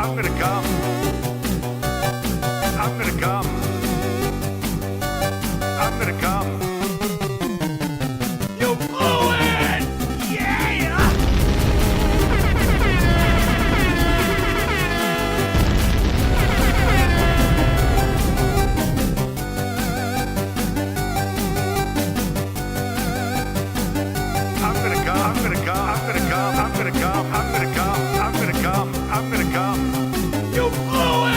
I'm gonna come. I'm gonna come. I'm gonna come. You blew it! Yeah! I'm gonna come. I'm gonna come. I'm gonna come. I'm gonna come. I'm gonna come. I'm gonna come. I'm gonna come. You blew it!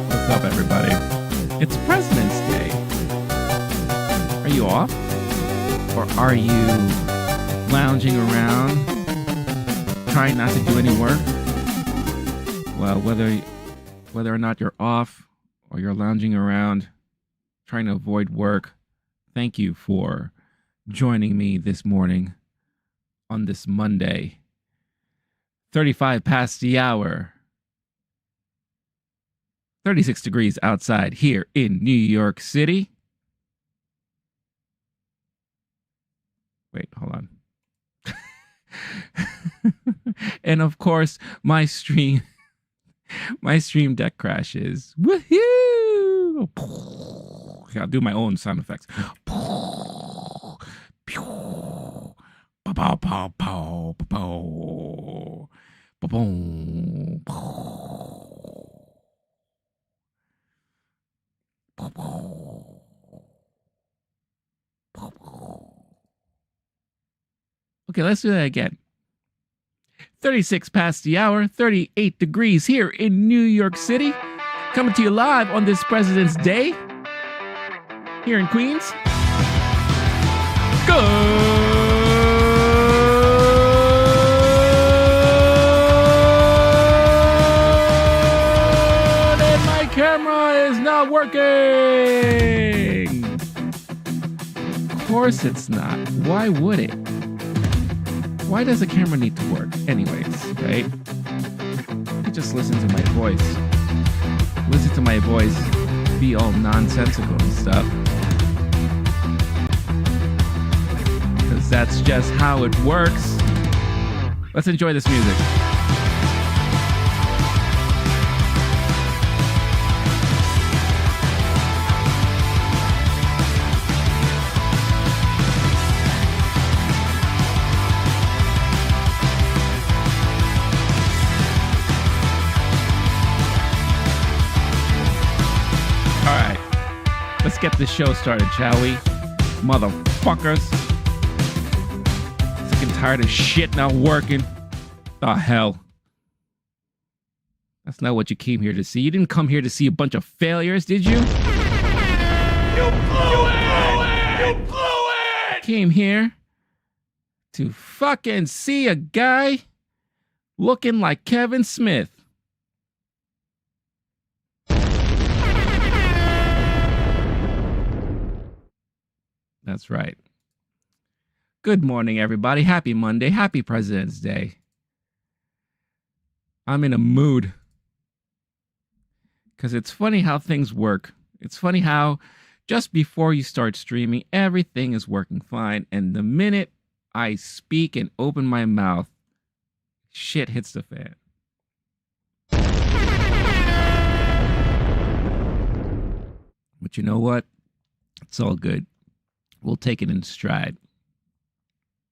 What's up, everybody? It's President's Day. Are you off? Or are you lounging around, trying not to do any work? Well, whether or not you're off or you're lounging around, trying to avoid work, thank you for joining me this morning on this Monday. 35 past the hour. 36 degrees outside here in New York City. Wait, hold on. And of course, my stream deck crashes. Woohoo! I'll do my own sound effects. Okay, let's do that again. 36 past the hour, 38 degrees here in New York City. Coming to you live on this President's Day here in Queens. Good. And my camera is not working. Of course it's not. Why would it? Why does a camera need to work anyways, right? You just listen to my voice. Listen to my voice be all nonsensical and stuff. Because that's just how it works. Let's enjoy this music. Let's get this show started, shall we? Motherfuckers. Sick and tired of shit not working. The hell. That's not what you came here to see. You didn't come here to see a bunch of failures, did you? You blew it! You blew it! Came here to fucking see a guy looking like Kevin Smith. That's right. Good morning, everybody. Happy Monday. Happy President's Day. I'm in a mood. Because it's funny how things work. It's funny how just before you start streaming, everything is working fine. And the minute I speak and open my mouth, shit hits the fan. But you know what? It's all good. We'll take it in stride.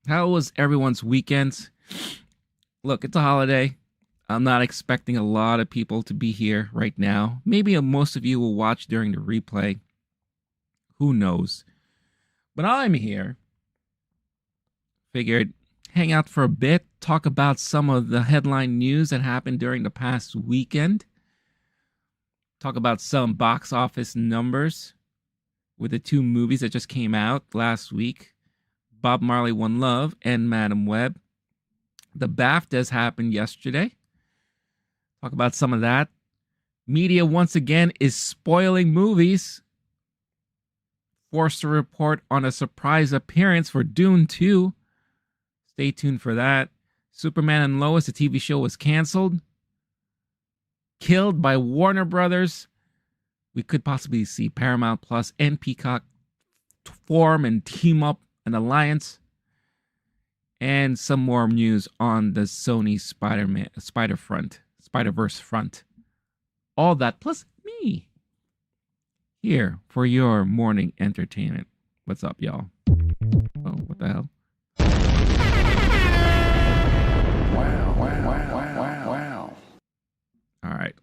How was everyone's weekend? Look, it's a holiday. I'm not expecting a lot of people to be here right now. Maybe most of you will watch during the replay. Who knows? But I'm here. Figured hang out for a bit, talk about some of the headline news that happened during the past weekend. Talk about some box office numbers with the two movies that just came out last week, Bob Marley, One Love, and Madam Web. The BAFTAs happened yesterday. Talk about some of that. Media, once again, is spoiling movies. Forced to report on a surprise appearance for Dune 2. Stay tuned for that. Superman and Lois, the TV show, was canceled, killed by Warner Brothers. We could possibly see Paramount Plus and Peacock form and team up an alliance. And some more news on the Sony Spider-Verse front. All that plus me here for your morning entertainment. What's up, y'all? Oh, what the hell? Wow. All right.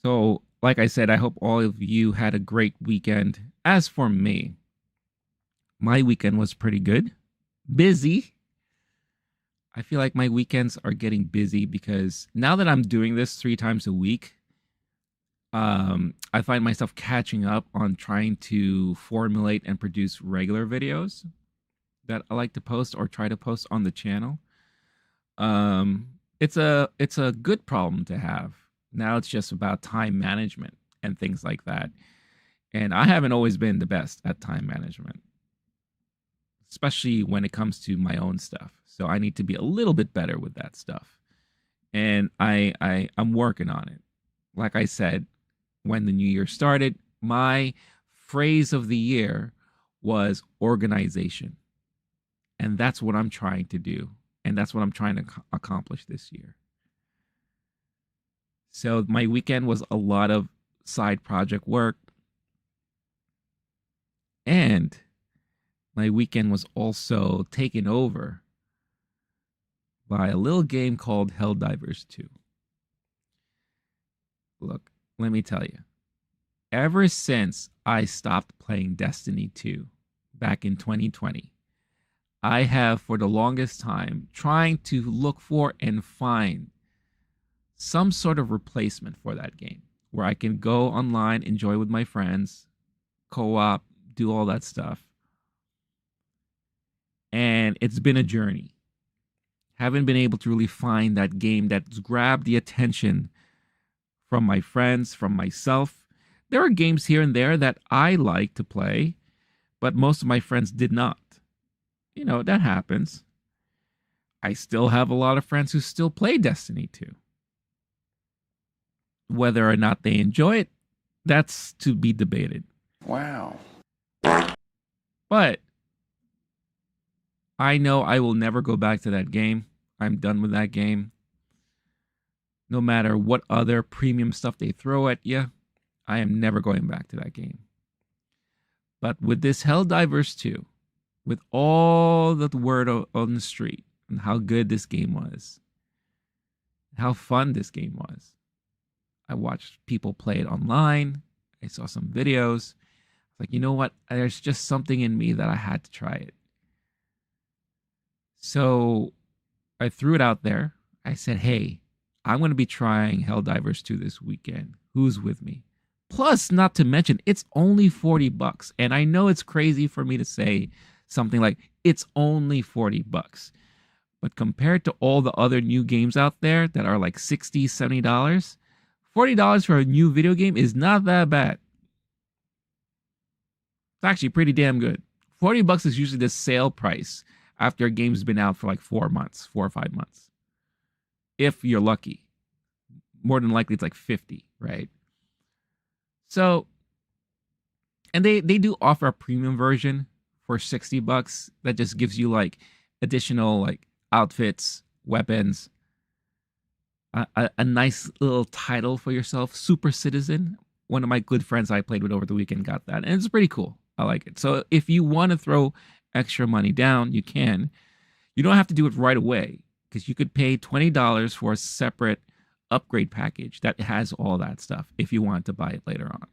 So, like I said, I hope all of you had a great weekend. As for me, my weekend was pretty good. Busy. I feel like my weekends are getting busy because now that I'm doing this 3 times a week, I find myself catching up on trying to formulate and produce regular videos that I like to post or try to post on the channel. It's a good problem to have. Now it's just about time management and things like that. And I haven't always been the best at time management, especially when it comes to my own stuff. So I need to be a little bit better with that stuff. And I'm working on it. Like I said, when the new year started, my phrase of the year was organization. And that's what I'm trying to do. And that's what I'm trying to accomplish this year. So my weekend was a lot of side project work. And my weekend was also taken over by a little game called Helldivers 2. Look, let me tell you. Ever since I stopped playing Destiny 2 back in 2020, I have for the longest time trying to look for and find some sort of replacement for that game where I can go online, enjoy with my friends, co-op, do all that stuff. And it's been a journey. Haven't been able to really find that game that's grabbed the attention from my friends, from myself. There are games here and there that I like to play, but most of my friends did not. You know, that happens. I still have a lot of friends who still play Destiny 2. Whether or not they enjoy it, that's to be debated. Wow. But I know I will never go back to that game. I'm done with that game. No matter what other premium stuff they throw at you, I am never going back to that game. But with this Helldivers 2, with all the word on the street and how good this game was, how fun this game was, I watched people play it online. I saw some videos. Like, you know what? There's just something in me that I had to try it. So I threw it out there. I said, hey, I'm going to be trying Helldivers 2 this weekend. Who's with me? Plus, not to mention, it's only $40. And I know it's crazy for me to say something like, it's only $40. But compared to all the other new games out there that are like $60, $70, $40 for a new video game is not that bad. It's actually pretty damn good. $40 is usually the sale price after a game's been out for like 4 months, 4 or 5 months. If you're lucky. More than likely, it's like 50, right? So, and they do offer a premium version for $60 that just gives you like additional like outfits, weapons, a nice little title for yourself, Super Citizen. One of my good friends I played with over the weekend got that, and it's pretty cool. I like it. So if you want to throw extra money down, you can. You don't have to do it right away because you could pay $20 for a separate upgrade package that has all that stuff if you want to buy it later on.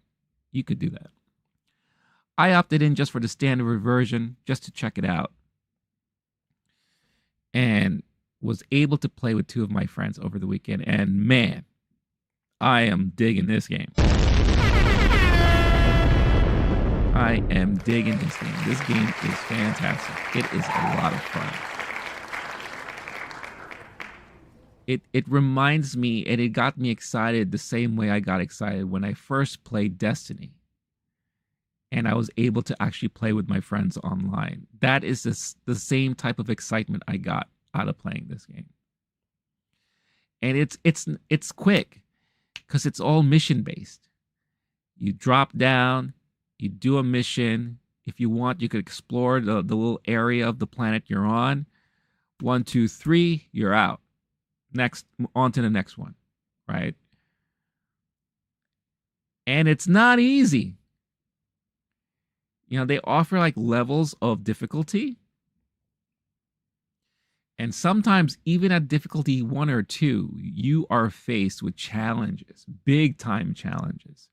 You could do that. I opted in just for the standard version just to check it out and was able to play with 2 of my friends over the weekend. And man, I am digging this game. I am digging this game. This game is fantastic. It is a lot of fun. It reminds me, and it got me excited the same way I got excited when I first played Destiny. And I was able to actually play with my friends online. That is the same type of excitement I got out of playing this game. And it's quick because it's all mission based. You drop down, you do a mission. If you want, you could explore the little area of the planet you're on. 1, 2, 3, you're out. Next, on to the next one, right? And it's not easy. You know, they offer like levels of difficulty. And sometimes, even at difficulty 1 or 2, you are faced with challenges, big time challenges.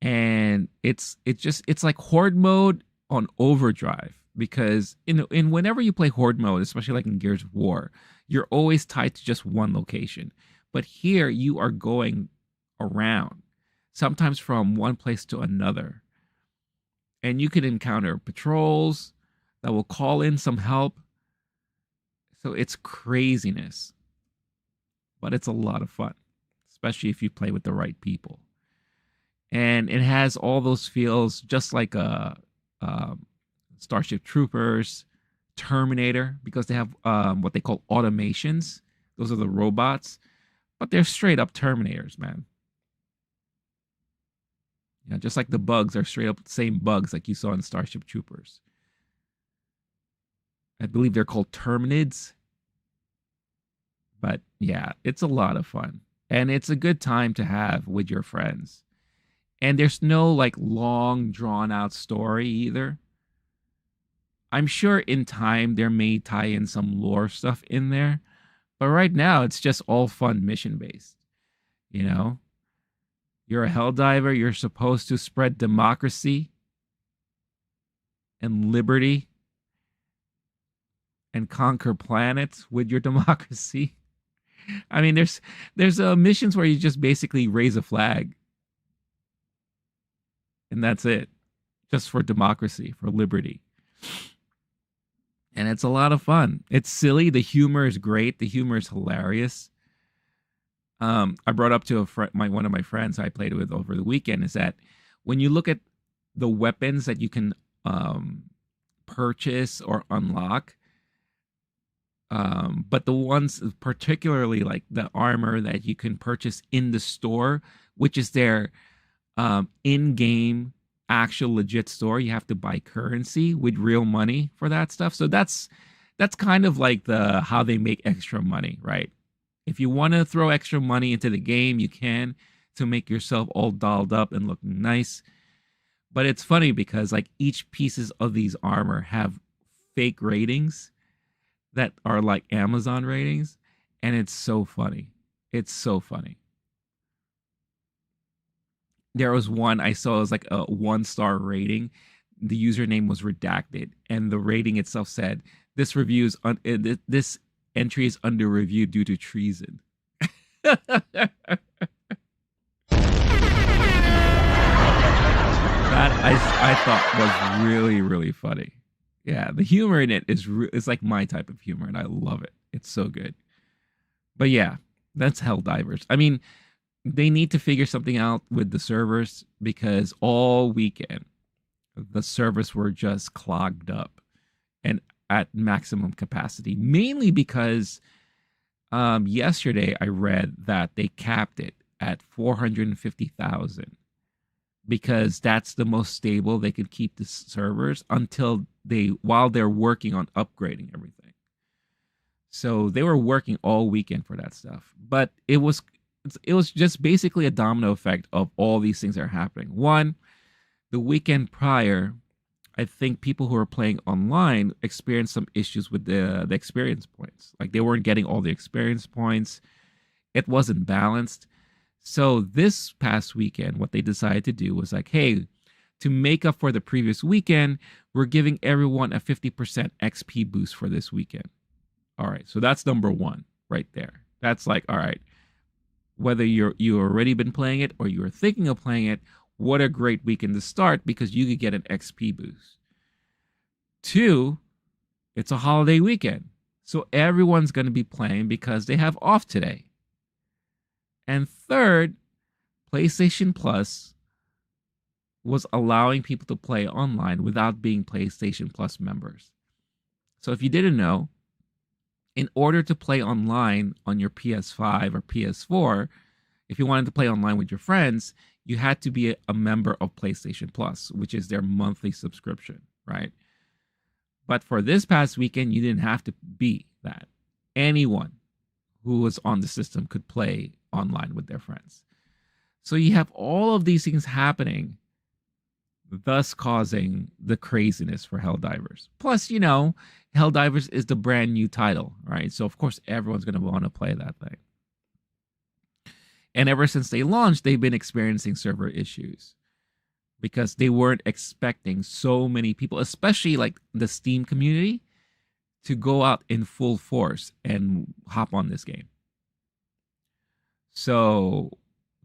And it's like horde mode on overdrive, because in whenever you play horde mode, especially like in Gears of War, you're always tied to just one location. But here you are going around, sometimes from one place to another. And you can encounter patrols that will call in some help. So it's craziness. But it's a lot of fun, especially if you play with the right people. And it has all those feels just like Starship Troopers, Terminator, because they have what they call automations. Those are the robots. But they're straight up Terminators, man. Yeah, just like the bugs are straight up the same bugs like you saw in Starship Troopers. I believe they're called Terminids. But yeah, it's a lot of fun. And it's a good time to have with your friends. And there's no like long drawn out story either. I'm sure in time there may tie in some lore stuff in there. But right now it's just all fun mission based. You know? You're a Helldiver. You're supposed to spread democracy and liberty and conquer planets with your democracy. I mean, there's missions where you just basically raise a flag. And that's it. Just for democracy, for liberty. And it's a lot of fun. It's silly. The humor is great. The humor is hilarious. I brought up to one of my friends I played with over the weekend is that when you look at the weapons that you can purchase or unlock, but the ones particularly like the armor that you can purchase in the store, which is their in-game actual legit store, you have to buy currency with real money for that stuff. So that's kind of like how they make extra money, right? If you want to throw extra money into the game, you can, to make yourself all dolled up and looking nice. But it's funny because like each pieces of these armor have fake ratings that are like Amazon ratings, and it's so funny. It's so funny. There was one I saw, it was like a 1-star rating. The username was redacted, and the rating itself said, this entry is under review due to treason. That I thought was really, really funny. Yeah, the humor in it is it's like my type of humor, and I love it. It's so good. But yeah, that's Helldivers. I mean, they need to figure something out with the servers, because all weekend the servers were just clogged up and at maximum capacity, mainly because yesterday I read that they capped it at 450,000, because that's the most stable they could keep the servers while they're working on upgrading everything. So they were working all weekend for that stuff, but it was just basically a domino effect of all these things that are happening. One, the weekend prior, I think people who are playing online experienced some issues with the experience points. Like they weren't getting all the experience points. It wasn't balanced. So this past weekend, what they decided to do was like, hey, to make up for the previous weekend, we're giving everyone a 50% XP boost for this weekend. All right, so that's number one right there. That's like, all right, whether you already been playing it or you were thinking of playing it, what a great weekend to start, because you could get an XP boost. 2, it's a holiday weekend, so everyone's going to be playing because they have off today. And 3rd, PlayStation Plus was allowing people to play online without being PlayStation Plus members. So if you didn't know, in order to play online on your PS5 or PS4, if you wanted to play online with your friends, you had to be a member of PlayStation Plus, which is their monthly subscription, right? But for this past weekend, you didn't have to be that. Anyone who was on the system could play online with their friends. So you have all of these things happening, thus causing the craziness for Helldivers. Plus, Helldivers is the brand new title, right? So of course, everyone's going to want to play that thing. And ever since they launched, they've been experiencing server issues because they weren't expecting so many people, especially like the Steam community, to go out in full force and hop on this game. So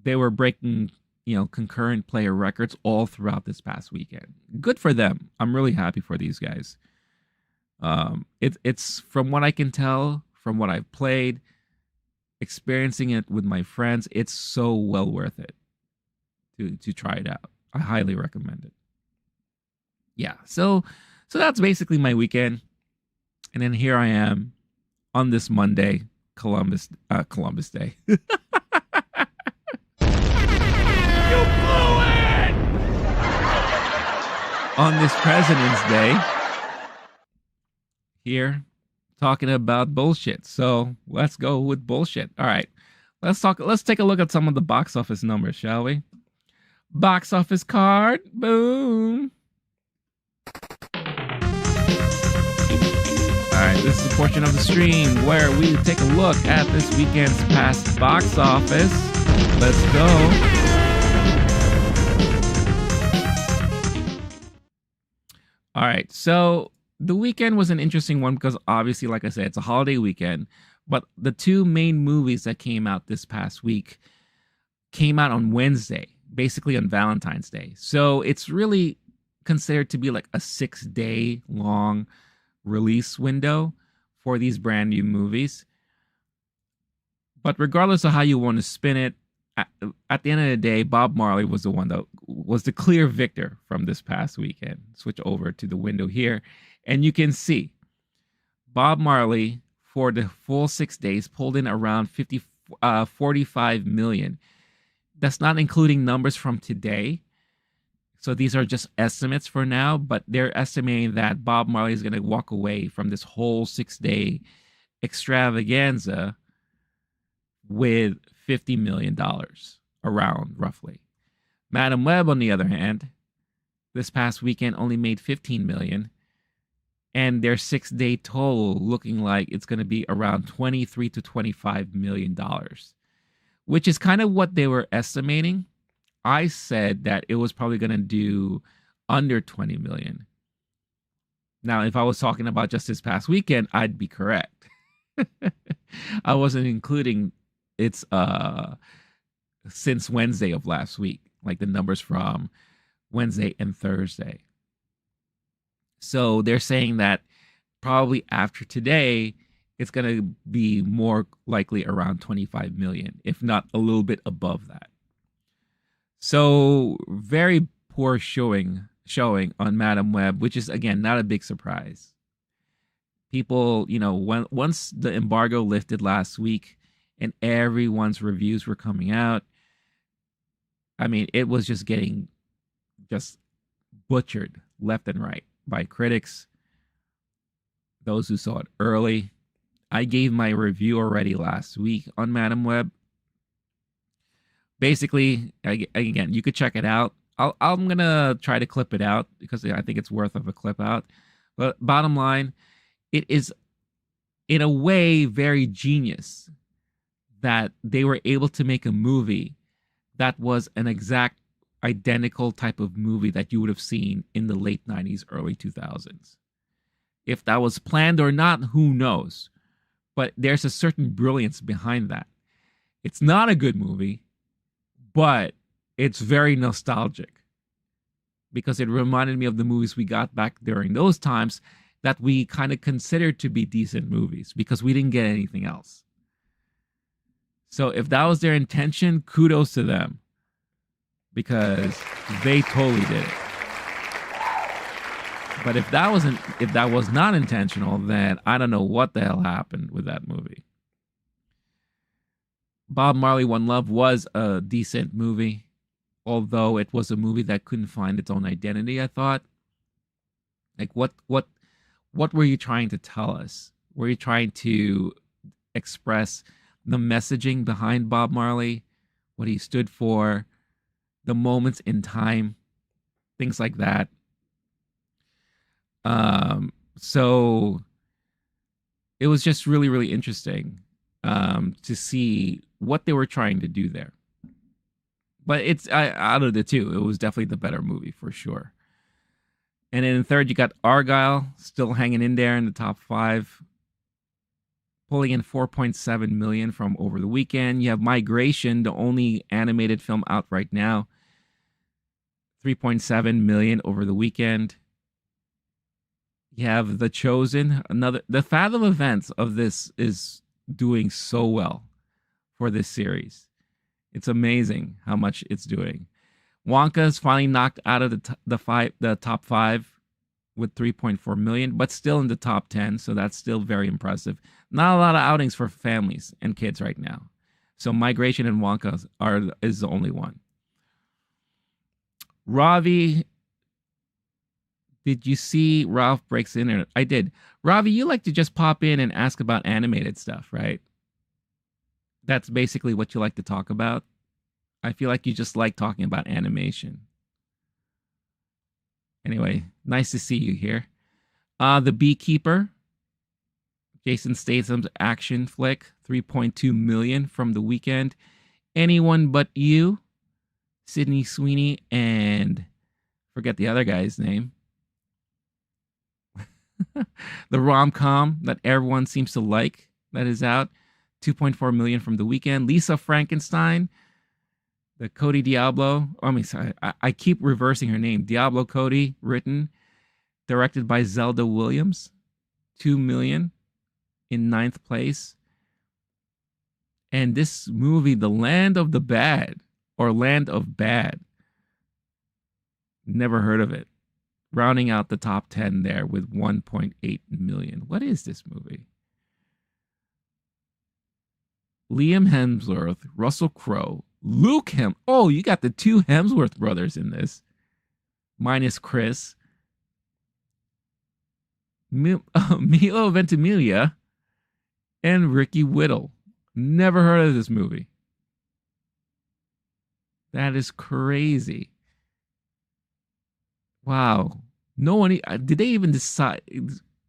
they were breaking, concurrent player records all throughout this past weekend. Good for them. I'm really happy for these guys. It's from what I can tell, from what I've played, experiencing it with my friends, it's so well worth it to try it out. I highly recommend it. Yeah, so that's basically my weekend. And then here I am on this Monday, Columbus Day. You blew it! On this President's Day, here talking about bullshit. So let's go with bullshit. All right, let's take a look at some of the box office numbers, shall we? Box office card, boom. All right, this is the portion of the stream where we take a look at this weekend's past box office. Let's go. All right, so the weekend was an interesting one because obviously, like I said, it's a holiday weekend. But the two main movies that came out this past week came out on Wednesday, basically on Valentine's Day. So it's really considered to be like a 6-day long release window for these brand new movies. But regardless of how you want to spin it, at the end of the day, Bob Marley was the one that was the clear victor from this past weekend. Switch over to the window here, and you can see Bob Marley for the full 6 days pulled in around 45 million. That's not including numbers from today. So these are just estimates for now, but they're estimating that Bob Marley is going to walk away from this whole 6-day extravaganza with $50 million around, roughly. Madam Web, on the other hand, this past weekend only made $15 million, and their 6-day total looking like it's going to be around $23 to $25 million, which is kind of what they were estimating. I said that it was probably going to do under 20 million. Now, if I was talking about just this past weekend, I'd be correct. I wasn't including its since Wednesday of last week, like the numbers from Wednesday and Thursday. So they're saying that probably after today, it's going to be more likely around 25 million, if not a little bit above that. So very poor showing on Madam Web, which is, again, not a big surprise. People, once the embargo lifted last week and everyone's reviews were coming out, I mean, it was just getting butchered left and right by critics, those who saw it early. I gave my review already last week on Madam Web. Basically, again, you could check it out. I'm going to try to clip it out because I think it's worth of a clip out. But bottom line, it is, in a way, very genius that they were able to make a movie that was an exact identical type of movie that you would have seen in the late 90s, early 2000s. If that was planned or not, who knows? But there's a certain brilliance behind that. It's not a good movie, but it's very nostalgic because it reminded me of the movies we got back during those times that we kind of considered to be decent movies because we didn't get anything else. So if that was their intention, kudos to them because they totally did it. But if that was not intentional, then I don't know what the hell happened with that movie. Bob Marley One Love was a decent movie, although it was a movie that couldn't find its own identity, I thought. Like what were you trying to tell us? Were you trying to express the messaging behind Bob Marley, what he stood for, the moments in time, things like that? So it was just really, really interesting to see what they were trying to do there. But out of the two, it was definitely the better movie for sure. And then in third, you got Argyle, still hanging in there in the top 5, pulling in $4.7 million from over the weekend. You have Migration, the only animated film out right now, $3.7 million over the weekend. You have The Chosen, the Fathom events of this is doing so well for this series. It's amazing how much it's doing. Wonka's finally knocked out of the top 5 with $3.4 million, but still in the top 10, so that's still very impressive. Not a lot of outings for families and kids right now. So Migration and Wonka is the only one. Ravi, did you see Ralph Breaks the Internet? I did. Ravi, you like to just pop in and ask about animated stuff, right? That's basically what you like to talk about. I feel like you just like talking about animation. Anyway, nice to see you here. The Beekeeper, Jason Statham's action flick, $3.2 million from the weekend. Anyone But You, Sydney Sweeney, and forget the other guy's name. The rom-com that everyone seems to like that is out, $2.4 million from the weekend. Lisa Frankenstein, the Cody Diablo. I keep reversing her name. Diablo Cody, written, directed by Zelda Williams, $2 million in 9th place. And this movie, The Land of the Bad, or Land of Bad, never heard of it. Rounding out the top 10 there with $1.8 million. What is this movie? Liam Hemsworth, Russell Crowe, Luke Oh, you got the 2 Hemsworth brothers in this. Minus Chris. Milo Ventimiglia and Ricky Whittle. Never heard of this movie. That is crazy. Wow. No one, did they even decide?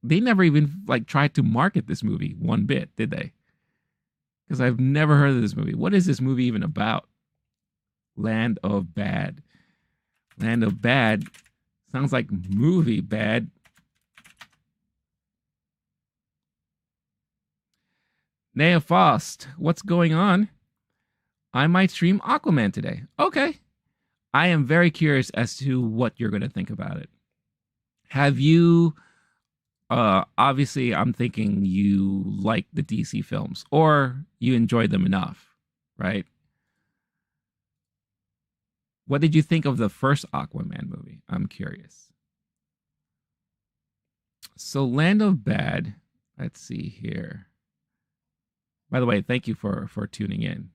They never even tried to market this movie one bit, did they? Because I've never heard of this movie. What is this movie even about? Land of Bad. Land of Bad sounds like movie bad. Naya Faust, what's going on? I might stream Aquaman today. Okay. I am very curious as to what you're going to think about it. Have you, obviously I'm thinking you like the DC films or you enjoy them enough, right? What did you think of the first Aquaman movie? I'm curious. So Land of Bad, let's see here. By the way, thank you for tuning in.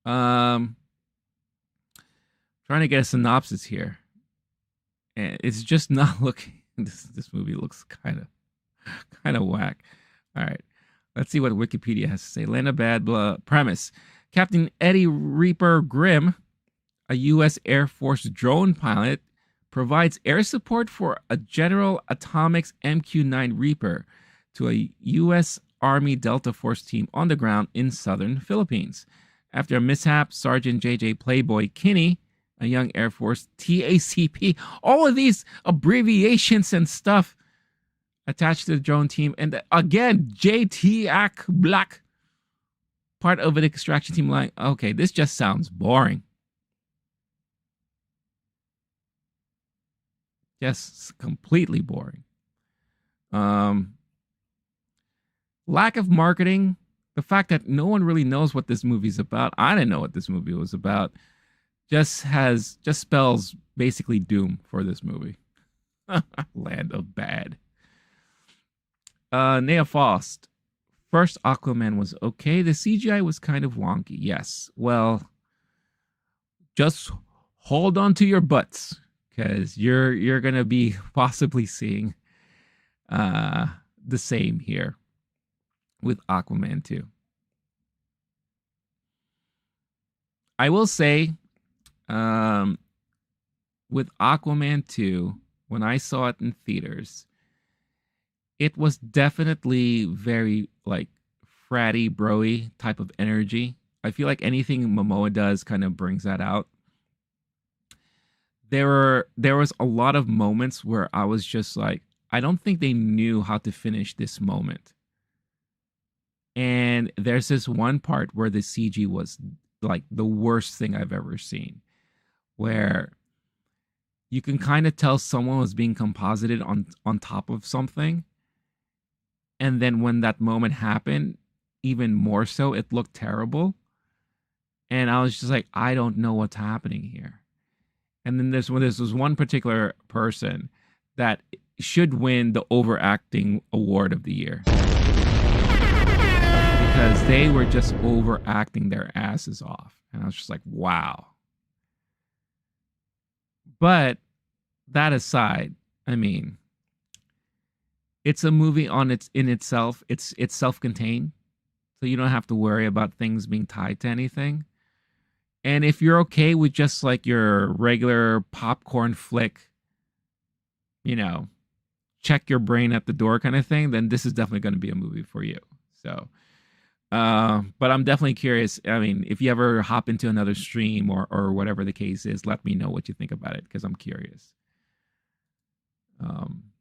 Trying to get a synopsis here. And it's just not looking, this movie looks kind of whack. All right. Let's see what Wikipedia has to say. Land of Bad premise. Captain Eddie Reaper Grimm, a U.S. Air Force drone pilot, provides air support for a General Atomics MQ-9 Reaper to a U.S. Army Delta Force team on the ground in southern Philippines. After a mishap, Sergeant J.J. Playboy Kinney, a young Air Force TACP, all of these abbreviations and stuff attached to the drone team. And again, JTAC Black, part of an extraction team line. Okay, this just sounds boring. Just completely boring. Lack of marketing. The fact that no one really knows what this movie's about. I didn't know what this movie was about. Just spells basically doom for this movie. Land of bad. Nea Faust. First Aquaman was okay. The CGI was kind of wonky. Yes. Well, just hold on to your butts because you're gonna be possibly seeing the same here with Aquaman 2. I will say, with Aquaman 2, when I saw it in theaters, it was definitely very like fratty, broy type of energy. I feel like anything Momoa does kind of brings that out. There was a lot of moments where I was just like, I don't think they knew how to finish this moment. And there's this one part where the CG was like the worst thing I've ever seen, where you can kind of tell someone was being composited on top of something. And then when that moment happened, even more so, it looked terrible. And I was just like, I don't know what's happening here. And then there's this one particular person that should win the overacting award of the year. Because they were just overacting their asses off. And I was just like, wow. But that aside, I mean, it's a movie in itself. It's self-contained. So you don't have to worry about things being tied to anything. And if you're okay with just like your regular popcorn flick, check your brain at the door kind of thing, then this is definitely going to be a movie for you. So, but I'm definitely curious. I mean, if you ever hop into another stream or whatever the case is, let me know what you think about it because I'm curious. I'm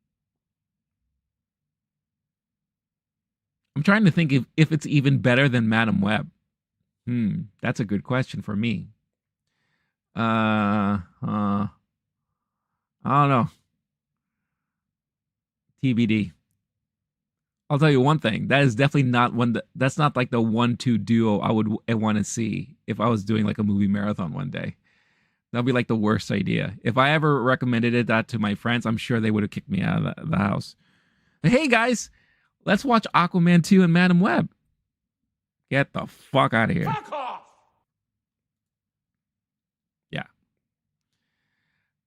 trying to think if it's even better than Madam Web. That's a good question for me. I don't know. TBD. I'll tell you one thing. That is definitely not that's not like the 1-2 duo I would want to see if I was doing like a movie marathon one day. That'd be like the worst idea. If I ever recommended that to my friends, I'm sure they would have kicked me out of the house. But hey guys, let's watch Aquaman 2 and Madam Web. Get the fuck out of here. Fuck off!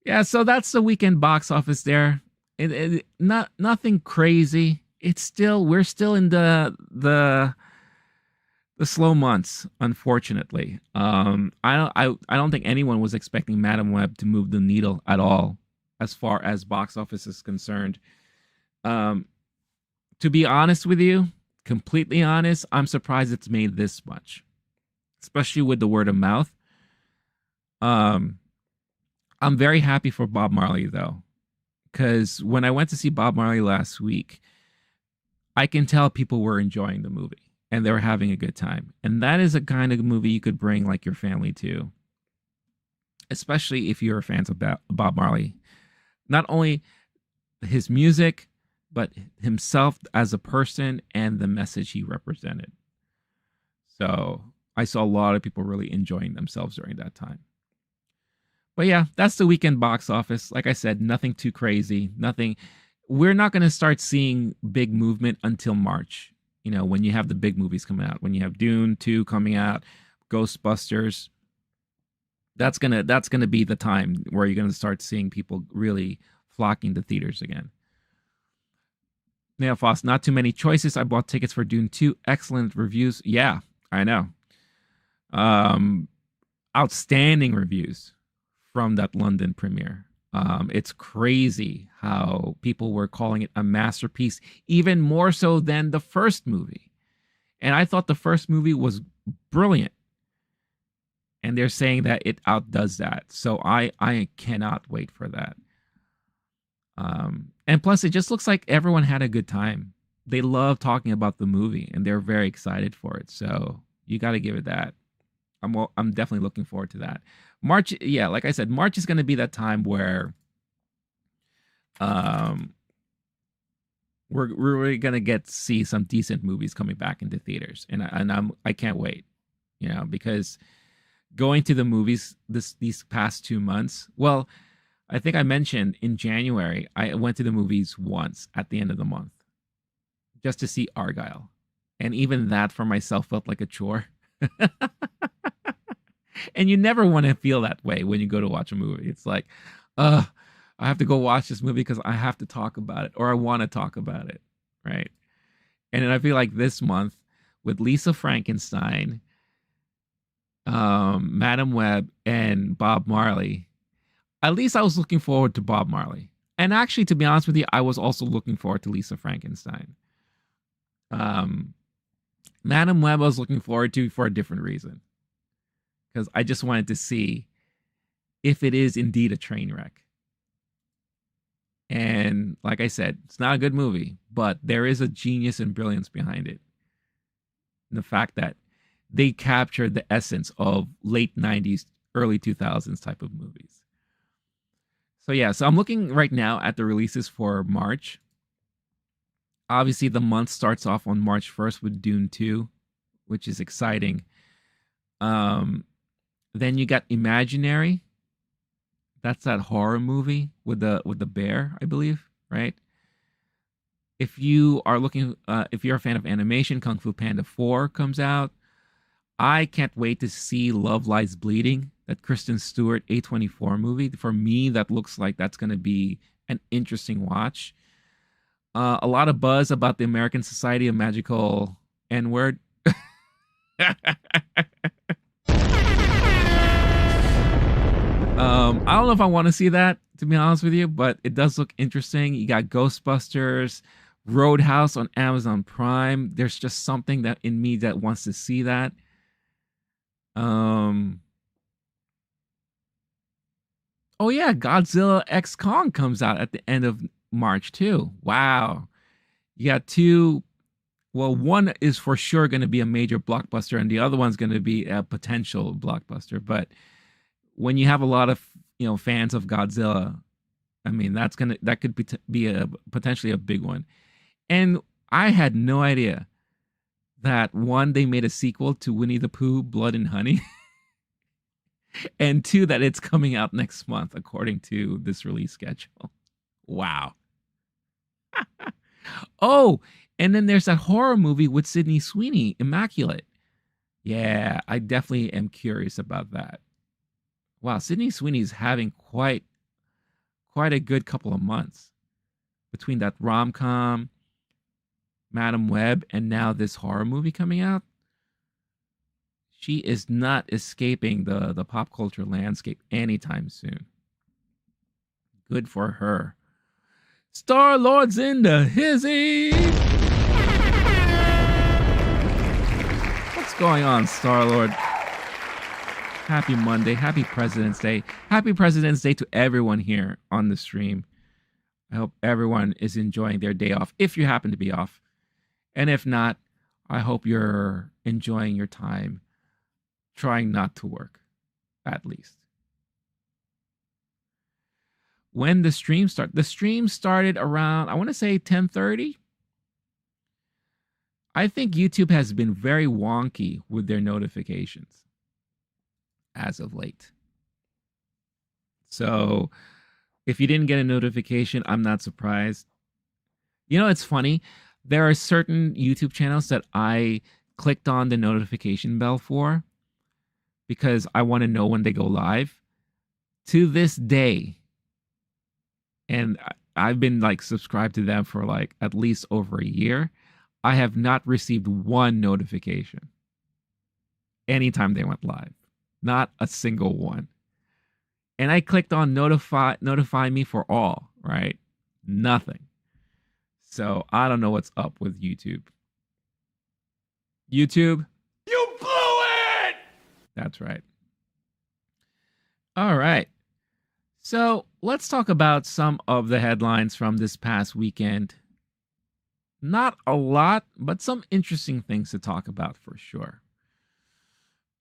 Yeah, so that's the weekend box office there. Nothing crazy. We're still in the slow months, unfortunately. I don't think anyone was expecting Madam Web to move the needle at all as far as box office is concerned. To be honest with you, completely honest, I'm surprised it's made this much, especially with the word of mouth. I'm very happy for Bob Marley though, because when I went to see Bob Marley last week, I can tell people were enjoying the movie and they were having a good time. And that is a kind of movie you could bring like your family to, especially if you're fans of Bob Marley. Not only his music, but himself as a person and the message he represented. So I saw a lot of people really enjoying themselves during that time. But yeah, that's the weekend box office. Like I said, nothing too crazy. Nothing. We're not going to start seeing big movement until March. When you have the big movies coming out, when you have Dune 2 coming out, Ghostbusters. That's gonna be the time where you're gonna start seeing people really flocking to theaters again. Now, Foss, not too many choices. I bought tickets for Dune 2. Excellent reviews. Yeah, I know. Outstanding reviews from that London premiere. It's crazy how people were calling it a masterpiece, even more so than the first movie. And I thought the first movie was brilliant. And they're saying that it outdoes that. So I cannot wait for that. And plus, it just looks like everyone had a good time. They love talking about the movie, and they're very excited for it. So you got to give it that. I'm definitely looking forward to that. March, yeah, like I said, March is going to be that time where we're really going to get to see some decent movies coming back into theaters, and I can't wait, because going to the movies these past 2 months, well, I think I mentioned in January, I went to the movies once at the end of the month just to see Argyle. And even that for myself felt like a chore. And you never want to feel that way when you go to watch a movie. It's like, I have to go watch this movie because I have to talk about it or I want to talk about it. Right. And then I feel like this month with Lisa Frankenstein, Madam Web, and Bob Marley, at least I was looking forward to Bob Marley. And actually, to be honest with you, I was also looking forward to Lisa Frankenstein. Madam Web I was looking forward to for a different reason. Because I just wanted to see if it is indeed a train wreck. And like I said, it's not a good movie, but there is a genius and brilliance behind it. And the fact that they captured the essence of late 90s, early 2000s type of movies. So yeah, so I'm looking right now at the releases for March. Obviously, the month starts off on March 1st with Dune 2, which is exciting. Then you got Imaginary. That's that horror movie with the bear, I believe, right? If you are looking, if you're a fan of animation, Kung Fu Panda 4 comes out. I can't wait to see Love Lies Bleeding, that Kristen Stewart A24 movie. For me, that looks like that's going to be an interesting watch. A lot of buzz about the American Society of Magical N-word. I don't know if I want to see that, to be honest with you, but it does look interesting. You got Ghostbusters, Roadhouse on Amazon Prime. There's just something that in me that wants to see that. Oh yeah, Godzilla X Kong comes out at the end of March too. Wow. You got two. Well, one is for sure going to be a major blockbuster, and the other one's going to be a potential blockbuster. But when you have a lot of fans of Godzilla, I mean that could be a potentially a big one. And I had no idea that one, they made a sequel to Winnie the Pooh, Blood and Honey, and two, that it's coming out next month according to this release schedule. Wow. Oh, and then there's that horror movie with Sydney Sweeney, Immaculate. Yeah, I definitely am curious about that. Wow, Sydney Sweeney's having quite a good couple of months between that rom-com, Madam Web, and now this horror movie coming out. She is not escaping the pop culture landscape anytime soon. Good for her. Star-Lord's in the hizzy. What's going on, Star-Lord? Happy Monday. Happy President's Day. Happy President's Day to everyone here on the stream. I hope everyone is enjoying their day off, if you happen to be off. And if not, I hope you're enjoying your time trying not to work, at least. When the stream started around, I want to say 10:30. I think YouTube has been very wonky with their notifications as of late. So if you didn't get a notification, I'm not surprised. It's funny. There are certain YouTube channels that I clicked on the notification bell for because I want to know when they go live. To this day, and I've been subscribed to them for at least over a year, I have not received one notification anytime they went live. Not a single one. And I clicked on notify me for all, right? Nothing. So I don't know what's up with YouTube. YouTube? You blew it! That's right. All right. So let's talk about some of the headlines from this past weekend. Not a lot, but some interesting things to talk about for sure.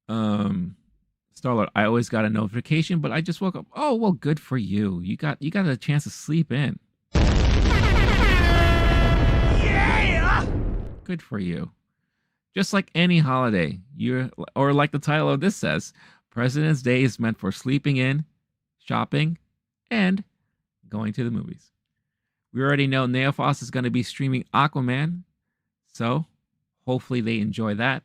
Starlord, I always got a notification, but I just woke up. Oh, well, good for you. You got a chance to sleep in. Yeah! Good for you. Just like any holiday, like the title of this says, President's Day is meant for sleeping in, shopping, and going to the movies. We already know Neophos is going to be streaming Aquaman, so hopefully they enjoy that.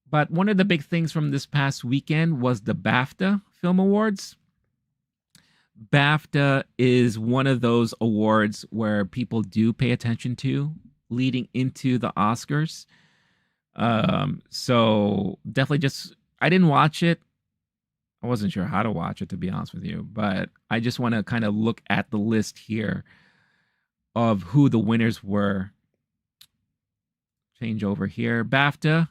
But one of the big things from this past weekend was the BAFTA Film Awards. BAFTA is one of those awards where people do pay attention to leading into the Oscars. So definitely I didn't watch it. I wasn't sure how to watch it, to be honest with you, but I just want to kind of look at the list here of who the winners were. Change over here. BAFTA.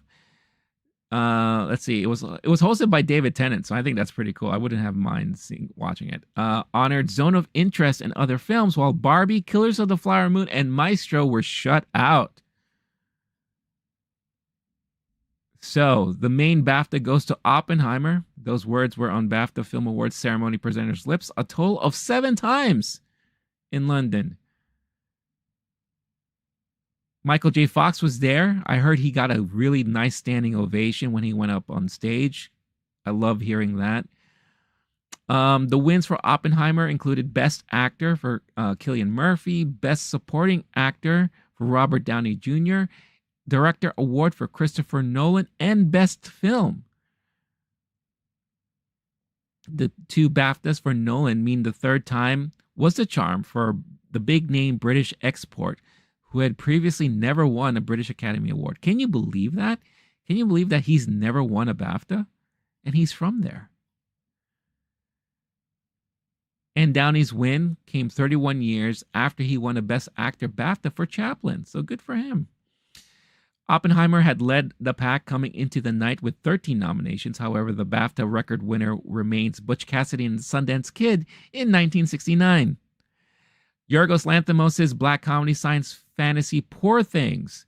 Let's see. It was hosted by David Tennant, so I think that's pretty cool. I wouldn't have mind watching it. Honored Zone of Interest and other films, while Barbie, Killers of the Flower Moon, and Maestro were shut out. So the main BAFTA goes to Oppenheimer. Those words were on BAFTA Film Awards ceremony presenters' lips a total of 7 times in London. Michael J. Fox was there. I heard he got a really nice standing ovation when he went up on stage. I love hearing that. The wins for Oppenheimer included Best Actor for Cillian Murphy, Best Supporting Actor for Robert Downey Jr., Director Award for Christopher Nolan, and Best Film. The 2 BAFTAs for Nolan mean the third time was the charm for the big-name British export who had previously never won a British Academy Award. Can you believe that? Can you believe that he's never won a BAFTA? And he's from there. And Downey's win came 31 years after he won a Best Actor BAFTA for Chaplin. So good for him. Oppenheimer had led the pack coming into the night with 13 nominations. However, the BAFTA record winner remains Butch Cassidy and the Sundance Kid in 1969. Yorgos Lanthimos' black comedy science fantasy Poor Things,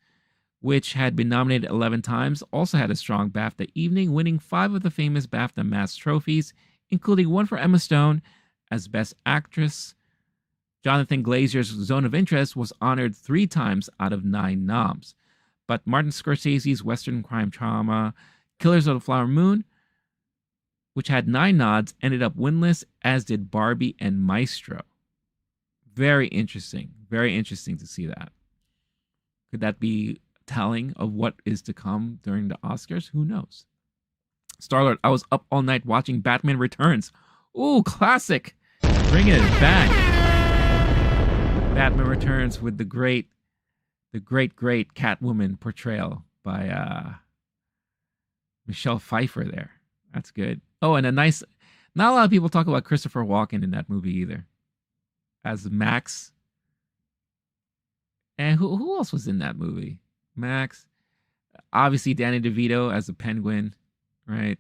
which had been nominated 11 times, also had a strong BAFTA evening, winning 5 of the famous BAFTA mass trophies, including 1 for Emma Stone as Best Actress. Jonathan Glazer's Zone of Interest was honored 3 times out of 9 noms. But Martin Scorsese's Western crime drama, Killers of the Flower Moon, which had 9 nods, ended up winless, as did Barbie and Maestro. Very interesting. Very interesting to see that. Could that be telling of what is to come during the Oscars? Who knows? Starlord, I was up all night watching Batman Returns. Ooh, classic. Bringing it back. Batman Returns with the great Catwoman portrayal by Michelle Pfeiffer there. That's good. Oh, and not a lot of people talk about Christopher Walken in that movie either. As Max. And who else was in that movie? Max. Obviously Danny DeVito as the Penguin, right?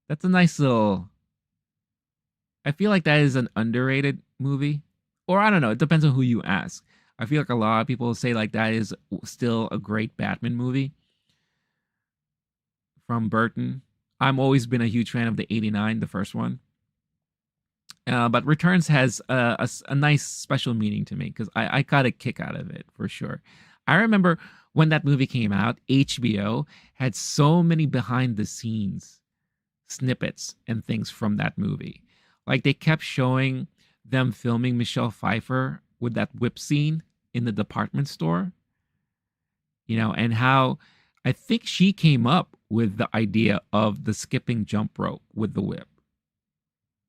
That's a nice little... I feel like that is an underrated movie. Or I don't know, it depends on who you ask. I feel like a lot of people say like that is still a great Batman movie from Burton. I've always been a huge fan of the 89, the first one. But Returns has a nice special meaning to me because I got a kick out of it for sure. I remember when that movie came out, HBO had so many behind the scenes snippets and things from that movie. Like they kept showing them filming Michelle Pfeiffer with that whip scene in the department store, and how I think she came up with the idea of the skipping jump rope with the whip.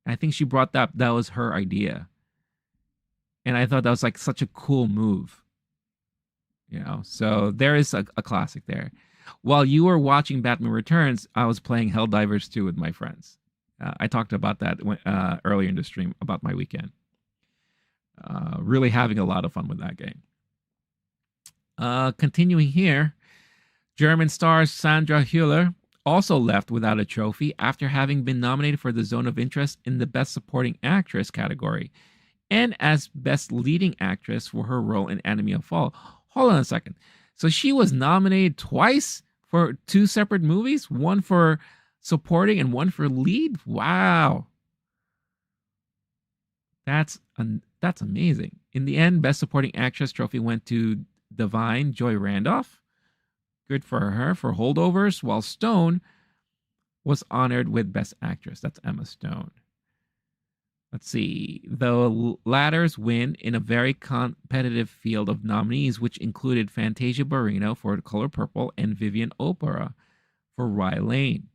I think she brought that was her idea. And I thought that was like such a cool move. So there is a classic there. While you were watching Batman Returns, I was playing Helldivers 2 with my friends. I talked about that earlier in the stream about my weekend. Really having a lot of fun with that game. Continuing here, German star Sandra Hüller also left without a trophy after having been nominated for the Zone of Interest in the Best Supporting Actress category and as Best Leading Actress for her role in Enemy of Fall. Hold on a second. So she was nominated twice for 2 separate movies, one for supporting and one for lead? Wow. That's amazing. In the end, Best Supporting Actress trophy went to Divine Joy Randolph. Good for her for Holdovers, while Stone was honored with Best Actress. That's Emma Stone. Let's see. The latter's win in a very competitive field of nominees, which included Fantasia Barrino for The Color Purple and Vivian Opera for Rye Lane.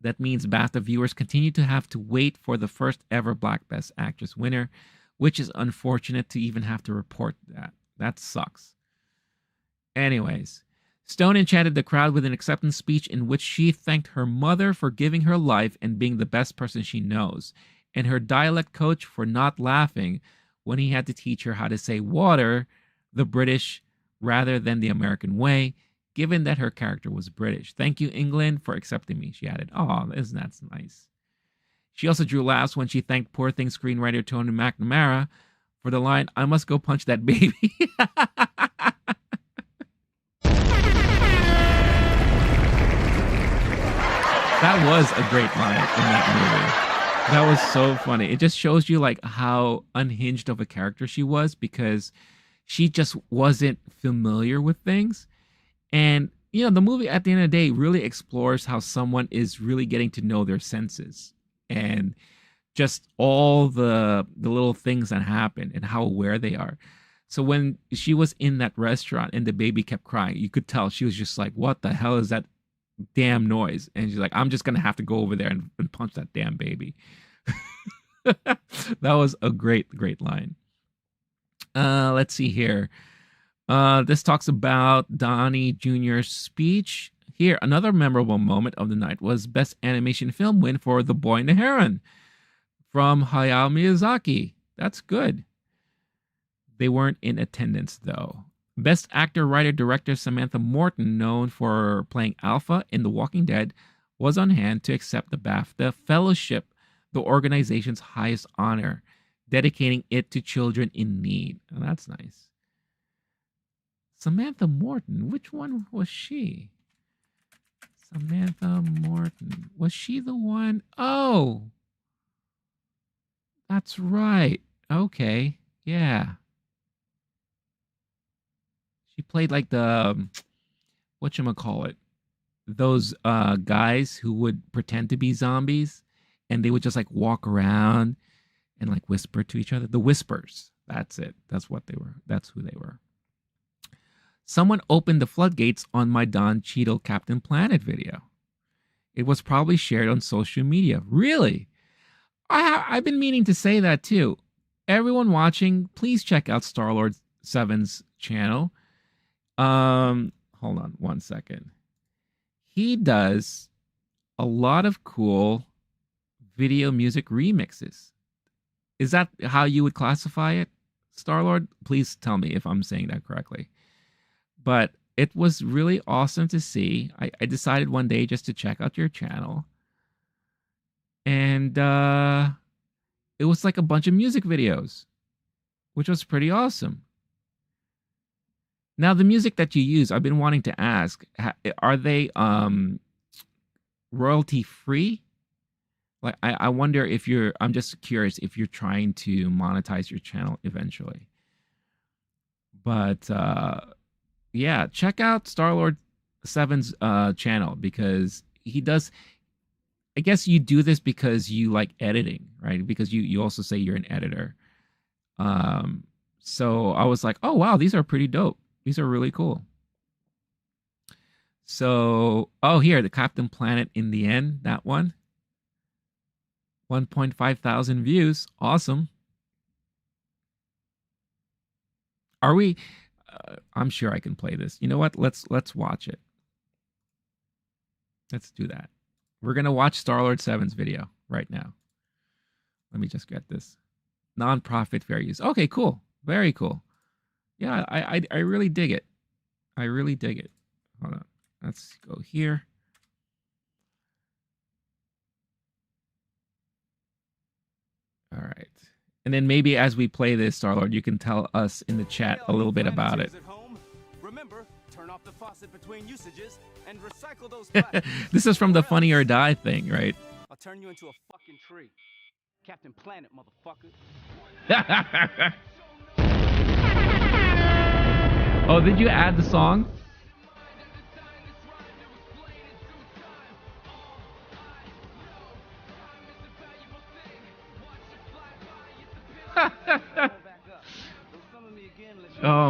That means BAFTA viewers continue to have to wait for the first ever Black Best Actress winner, which is unfortunate to even have to report that. That sucks. Anyways, Stone enchanted the crowd with an acceptance speech in which she thanked her mother for giving her life and being the best person she knows, and her dialect coach for not laughing when he had to teach her how to say water the British rather than the American way, given that her character was British. Thank you, England, for accepting me, she added. Oh, isn't that nice? She also drew laughs when she thanked Poor Things screenwriter Tony McNamara for the line, "I must go punch that baby." That was a great line in that movie. That was so funny. It just shows you like how unhinged of a character she was, because she just wasn't familiar with things. And, you know, the movie at the end of the day really explores how someone is really getting to know their senses and just all the little things that happen and how aware they are. So when she was in that restaurant and the baby kept crying, you could tell she was just like, what the hell is that damn noise? And she's like, I'm just gonna have to go over there and punch that damn baby. That was a great line. Let's see here. This talks about Donnie Jr.'s speech. Here, another memorable moment of the night was Best Animation Film win for The Boy and the Heron from Hayao Miyazaki. That's good. They weren't in attendance though. Best Actor, Writer, Director Samantha Morton, known for playing Alpha in The Walking Dead, was on hand to accept the BAFTA Fellowship, the organization's highest honor, dedicating it to children in need. Oh, that's nice. Samantha Morton, which one was she? Samantha Morton. Was she the one? Oh, that's right. Okay. Yeah. She played like the, whatchamacallit, those guys who would pretend to be zombies and they would just like walk around and like whisper to each other. The Whispers. That's it. That's what they were. That's who they were. Someone opened the floodgates on my Don Cheadle Captain Planet video. It was probably shared on social media. Really? I've been meaning to say that too. Everyone watching, please check out Star-Lord 7's channel. Hold on one second. He does a lot of cool video music remixes. Is that how you would classify it, Star-Lord? Please tell me if I'm saying that correctly. But it was really awesome to see. I decided one day just to check out your channel. And it was like a bunch of music videos, which was pretty awesome. Now, the music that you use, I've been wanting to ask, are they royalty free? Like, I wonder if I'm just curious if you're trying to monetize your channel eventually. But yeah, check out Star-Lord 7's channel, because he does, I guess you do this because you like editing, right? Because you also say you're an editor. So I was like, oh wow, these are pretty dope. These are really cool. So, oh, here, the Captain Planet in the end, that one. 1.5 thousand views. Awesome. Are we... I'm sure I can play this. You know what? Let's watch it. Let's do that. We're going to watch Star-Lord 7's video right now. Let me just get this. Non-profit fair use. Okay, cool. Very cool. Yeah, I really dig it. I really dig it. Hold on. Let's go here. All right. And then maybe as we play this, Star-Lord, you can tell us in the chat a little bit about it. Remember, turn off the faucet between usages and recycle those. This is from the Funny or Die thing, right? I'll turn you into a fucking tree. Captain Planet, motherfucker. Oh, did you add the song?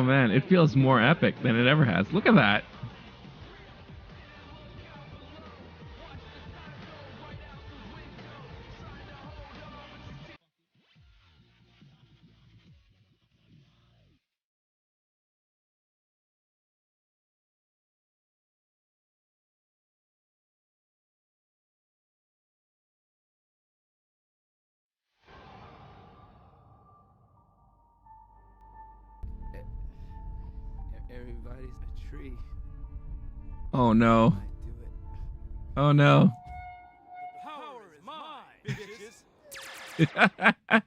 Oh man, it feels more epic than it ever has. Look at that. Everybody's a tree. Oh no. I do it. Oh no. The power is mine, bitches.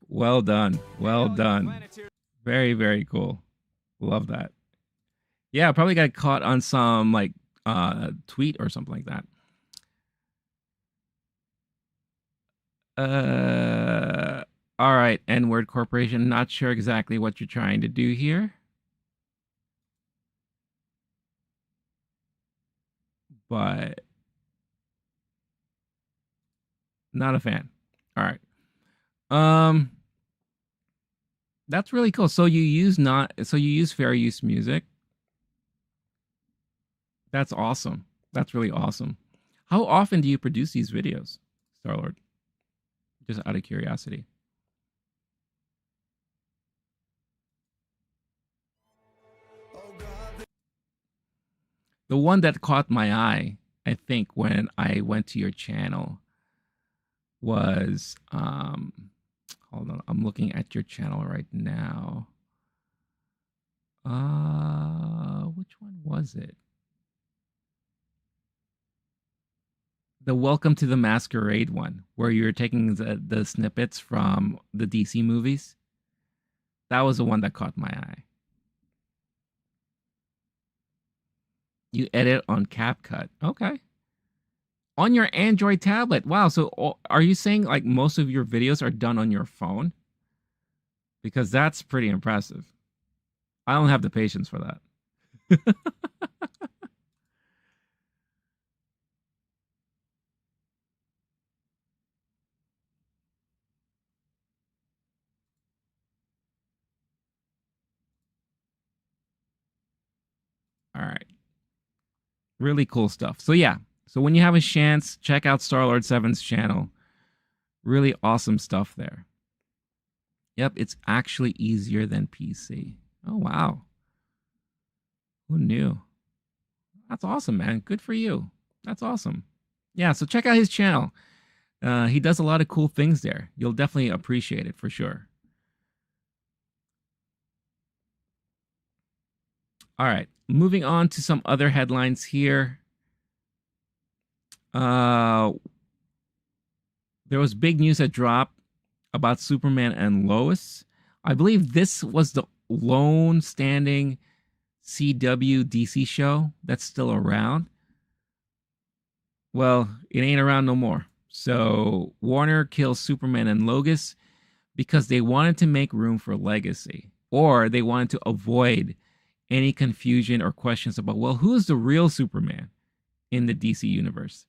Well done. Well done. Very, very cool. Love that. Yeah, I probably got caught on some like tweet or something like that. All right, N-word Corporation. Not sure exactly what you're trying to do here. But not a fan. All right. That's really cool. So you use fair use music. That's awesome. That's really awesome. How often do you produce these videos, Starlord? Just out of curiosity. The one that caught my eye, I think, when I went to your channel was hold on, I'm looking at your channel right now. Which one was it? The Welcome to the Masquerade one, where you're taking the snippets from the DC movies. That was the one that caught my eye. You edit on CapCut. Okay. On your Android tablet. Wow. So are you saying like most of your videos are done on your phone? Because that's pretty impressive. I don't have the patience for that. All right. Really cool stuff. So yeah. So when you have a chance, check out Starlord 7's channel. Really awesome stuff there. Yep, it's actually easier than PC. Oh, wow. Who knew? That's awesome, man. Good for you. That's awesome. Yeah, so check out his channel. He does a lot of cool things there. You'll definitely appreciate it for sure. All right, moving on to some other headlines here. There was big news that dropped about Superman and Lois. I believe this was the lone standing CW DC show that's still around. Well, it ain't around no more. So Warner kills Superman and Lois because they wanted to make room for Legacy, or they wanted to avoid any confusion or questions about, well, who's the real Superman in the DC universe?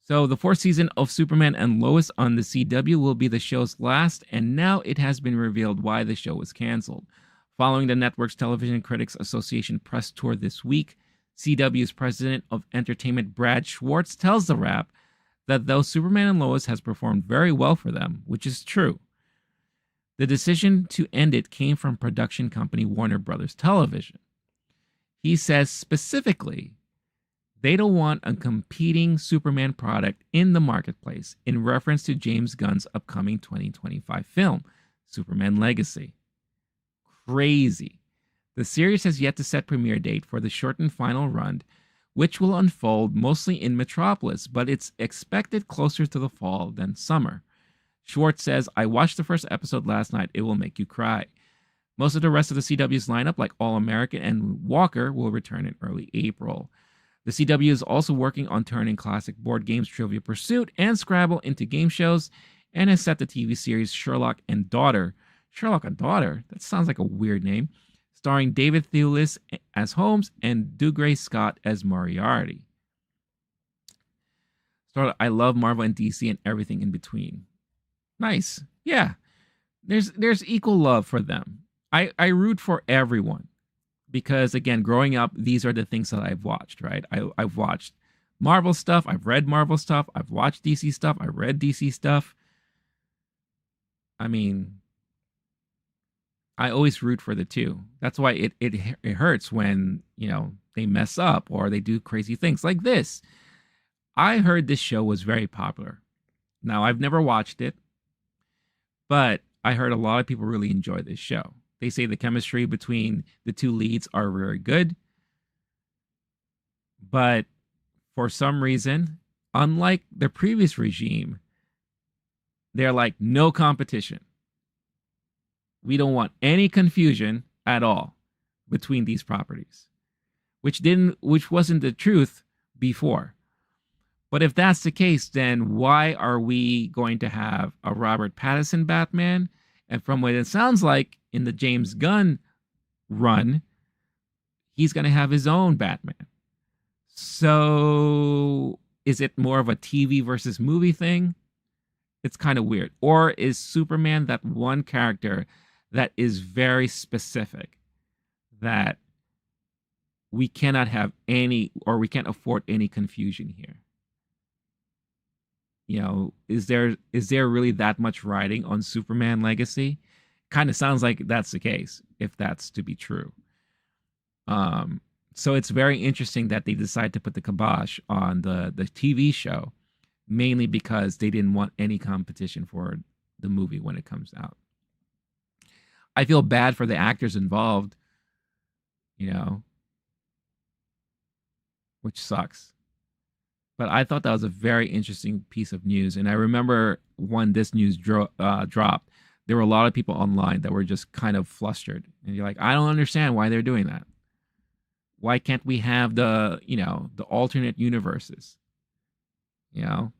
So the fourth season of Superman and Lois on the CW will be the show's last, and now it has been revealed why the show was canceled. Following the network's Television Critics Association press tour this week, CW's president of entertainment Brad Schwartz tells The Wrap that though Superman and Lois has performed very well for them, which is true, the decision to end it came from production company Warner Brothers Television. He says specifically, they don't want a competing Superman product in the marketplace, in reference to James Gunn's upcoming 2025 film, Superman Legacy. Crazy. The series has yet to set premiere date for the shortened final run, which will unfold mostly in Metropolis, but it's expected closer to the fall than summer. Schwartz says, I watched the first episode last night. It will make you cry. Most of the rest of the CW's lineup, like All American and Walker, will return in early April. The CW is also working on turning classic board games Trivia Pursuit and Scrabble into game shows, and has set the TV series Sherlock and Daughter. Sherlock and Daughter? That sounds like a weird name. Starring David Thewlis as Holmes and Dougray Scott as Moriarty. I love Marvel and DC and everything in between. Nice. Yeah. there's equal love for them. I root for everyone because again, growing up, these are the things that I've watched, right? I've watched Marvel stuff, I've read Marvel stuff, I've watched DC stuff, I read DC stuff. I mean, I always root for the two. That's why it hurts when, you know, they mess up or they do crazy things like this. I heard this show was very popular. Now, I've never watched it, but I heard a lot of people really enjoy this show. They say the chemistry between the two leads are very good. But for some reason, unlike the previous regime, they're like, no competition. We don't want any confusion at all between these properties, which wasn't the truth before. But if that's the case, then why are we going to have a Robert Pattinson Batman? And from what it sounds like in the James Gunn run, he's going to have his own Batman. So is it more of a TV versus movie thing? It's kind of weird. Or is Superman that one character that is very specific that we cannot have any, or we can't afford any confusion here? You know, is there really that much riding on Superman legacy? Kind of sounds like that's the case, if that's to be true. So it's very interesting that they decide to put the kibosh on the TV show, mainly because they didn't want any competition for the movie when it comes out. I feel bad for the actors involved, you know, which sucks. But I thought that was a very interesting piece of news. And I remember when this news dropped, there were a lot of people online that were just kind of flustered. And you're like, I don't understand why they're doing that. Why can't we have the alternate universes? You know?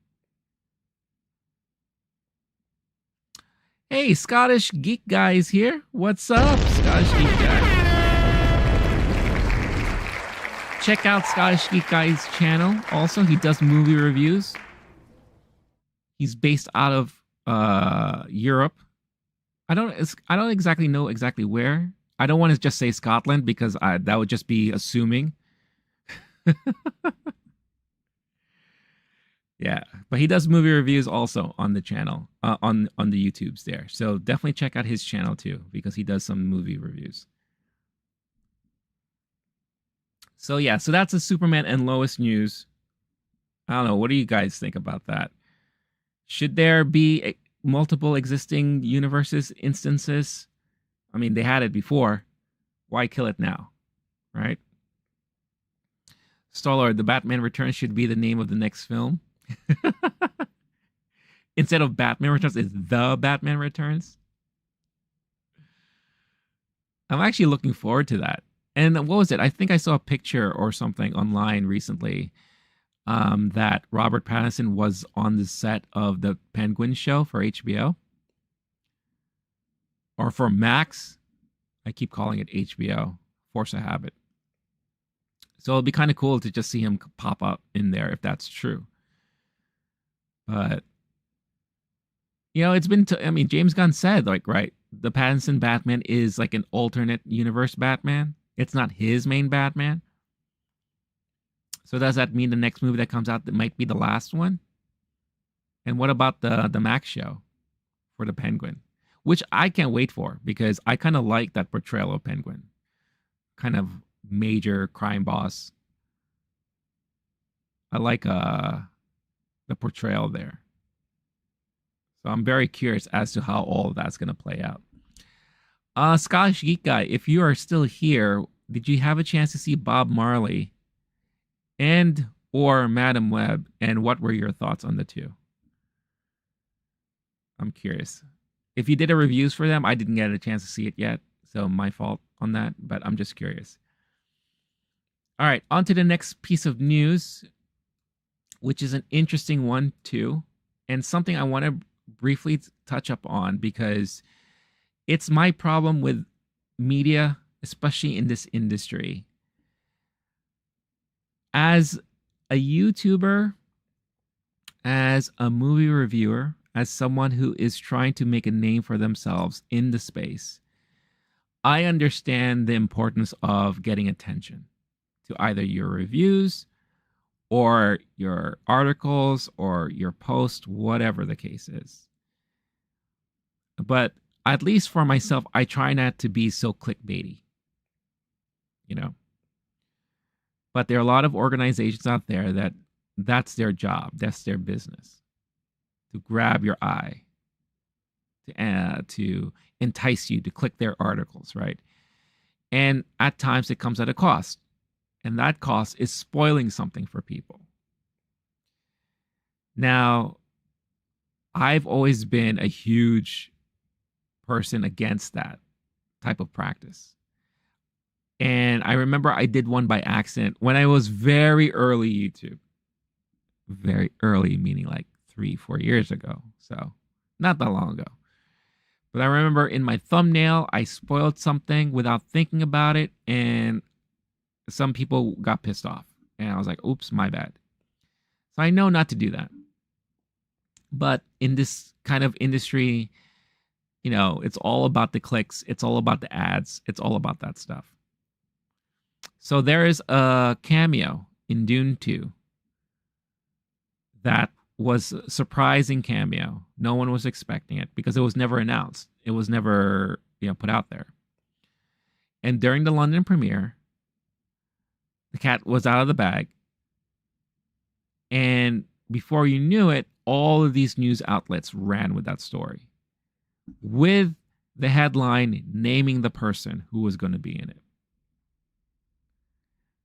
Hey, Scottish Geek Guy is here. What's up, Scottish Geek Guy? Check out Scottish Geek Guy's channel. Also, he does movie reviews. He's based out of Europe. I don't exactly know exactly where. I don't want to just say Scotland because that would just be assuming. Yeah, but he does movie reviews also on the channel, on the YouTubes there. So definitely check out his channel too because he does some movie reviews. So yeah, so that's the Superman and Lois news. I don't know. What do you guys think about that? Should there be multiple existing universes instances? I mean, they had it before. Why kill it now? Right? Star-Lord, the Batman Returns should be the name of the next film. Instead of Batman Returns, it's The Batman Returns. I'm actually looking forward to that. And what was it? I think I saw a picture or something online recently that Robert Pattinson was on the set of the Penguin show for HBO. Or for Max. I keep calling it HBO. Force a habit. So it'll be kind of cool to just see him pop up in there if that's true. But, you know, it's been, James Gunn said, like, right, the Pattinson Batman is like an alternate universe Batman. It's not his main Batman. So does that mean the next movie that comes out that might be the last one? And what about the Max show for the Penguin? Which I can't wait for because I kind of like that portrayal of Penguin. Kind of major crime boss. I like the portrayal there. So I'm very curious as to how all of that's going to play out. Scottish Geek Guy, if you are still here, did you have a chance to see Bob Marley and or Madam Web, and what were your thoughts on the two? I'm curious. If you did a reviews for them, I didn't get a chance to see it yet, so my fault on that, but I'm just curious. All right, on to the next piece of news, which is an interesting one too, and something I want to briefly touch up on because it's my problem with media, especially in this industry. As a YouTuber, as a movie reviewer, as someone who is trying to make a name for themselves in the space, I understand the importance of getting attention to either your reviews or your articles or your post, whatever the case is. But at least for myself, I try not to be so clickbaity, you know. But there are a lot of organizations out there that's their job, that's their business, to grab your eye, to entice you to click their articles, right? And at times it comes at a cost. And that cost is spoiling something for people. Now, I've always been a huge person against that type of practice. And I remember I did one by accident when I was very early YouTube. Very early, meaning like 3-4 years ago. So not that long ago. But I remember in my thumbnail, I spoiled something without thinking about it. And some people got pissed off. And I was like, oops, my bad. So I know not to do that. But in this kind of industry, you know, it's all about the clicks. It's all about the ads. It's all about that stuff. So there is a cameo in Dune 2 that was a surprising cameo. No one was expecting it because it was never announced. It was never, put out there. And during the London premiere, the cat was out of the bag. And before you knew it, all of these news outlets ran with that story, with the headline naming the person who was going to be in it.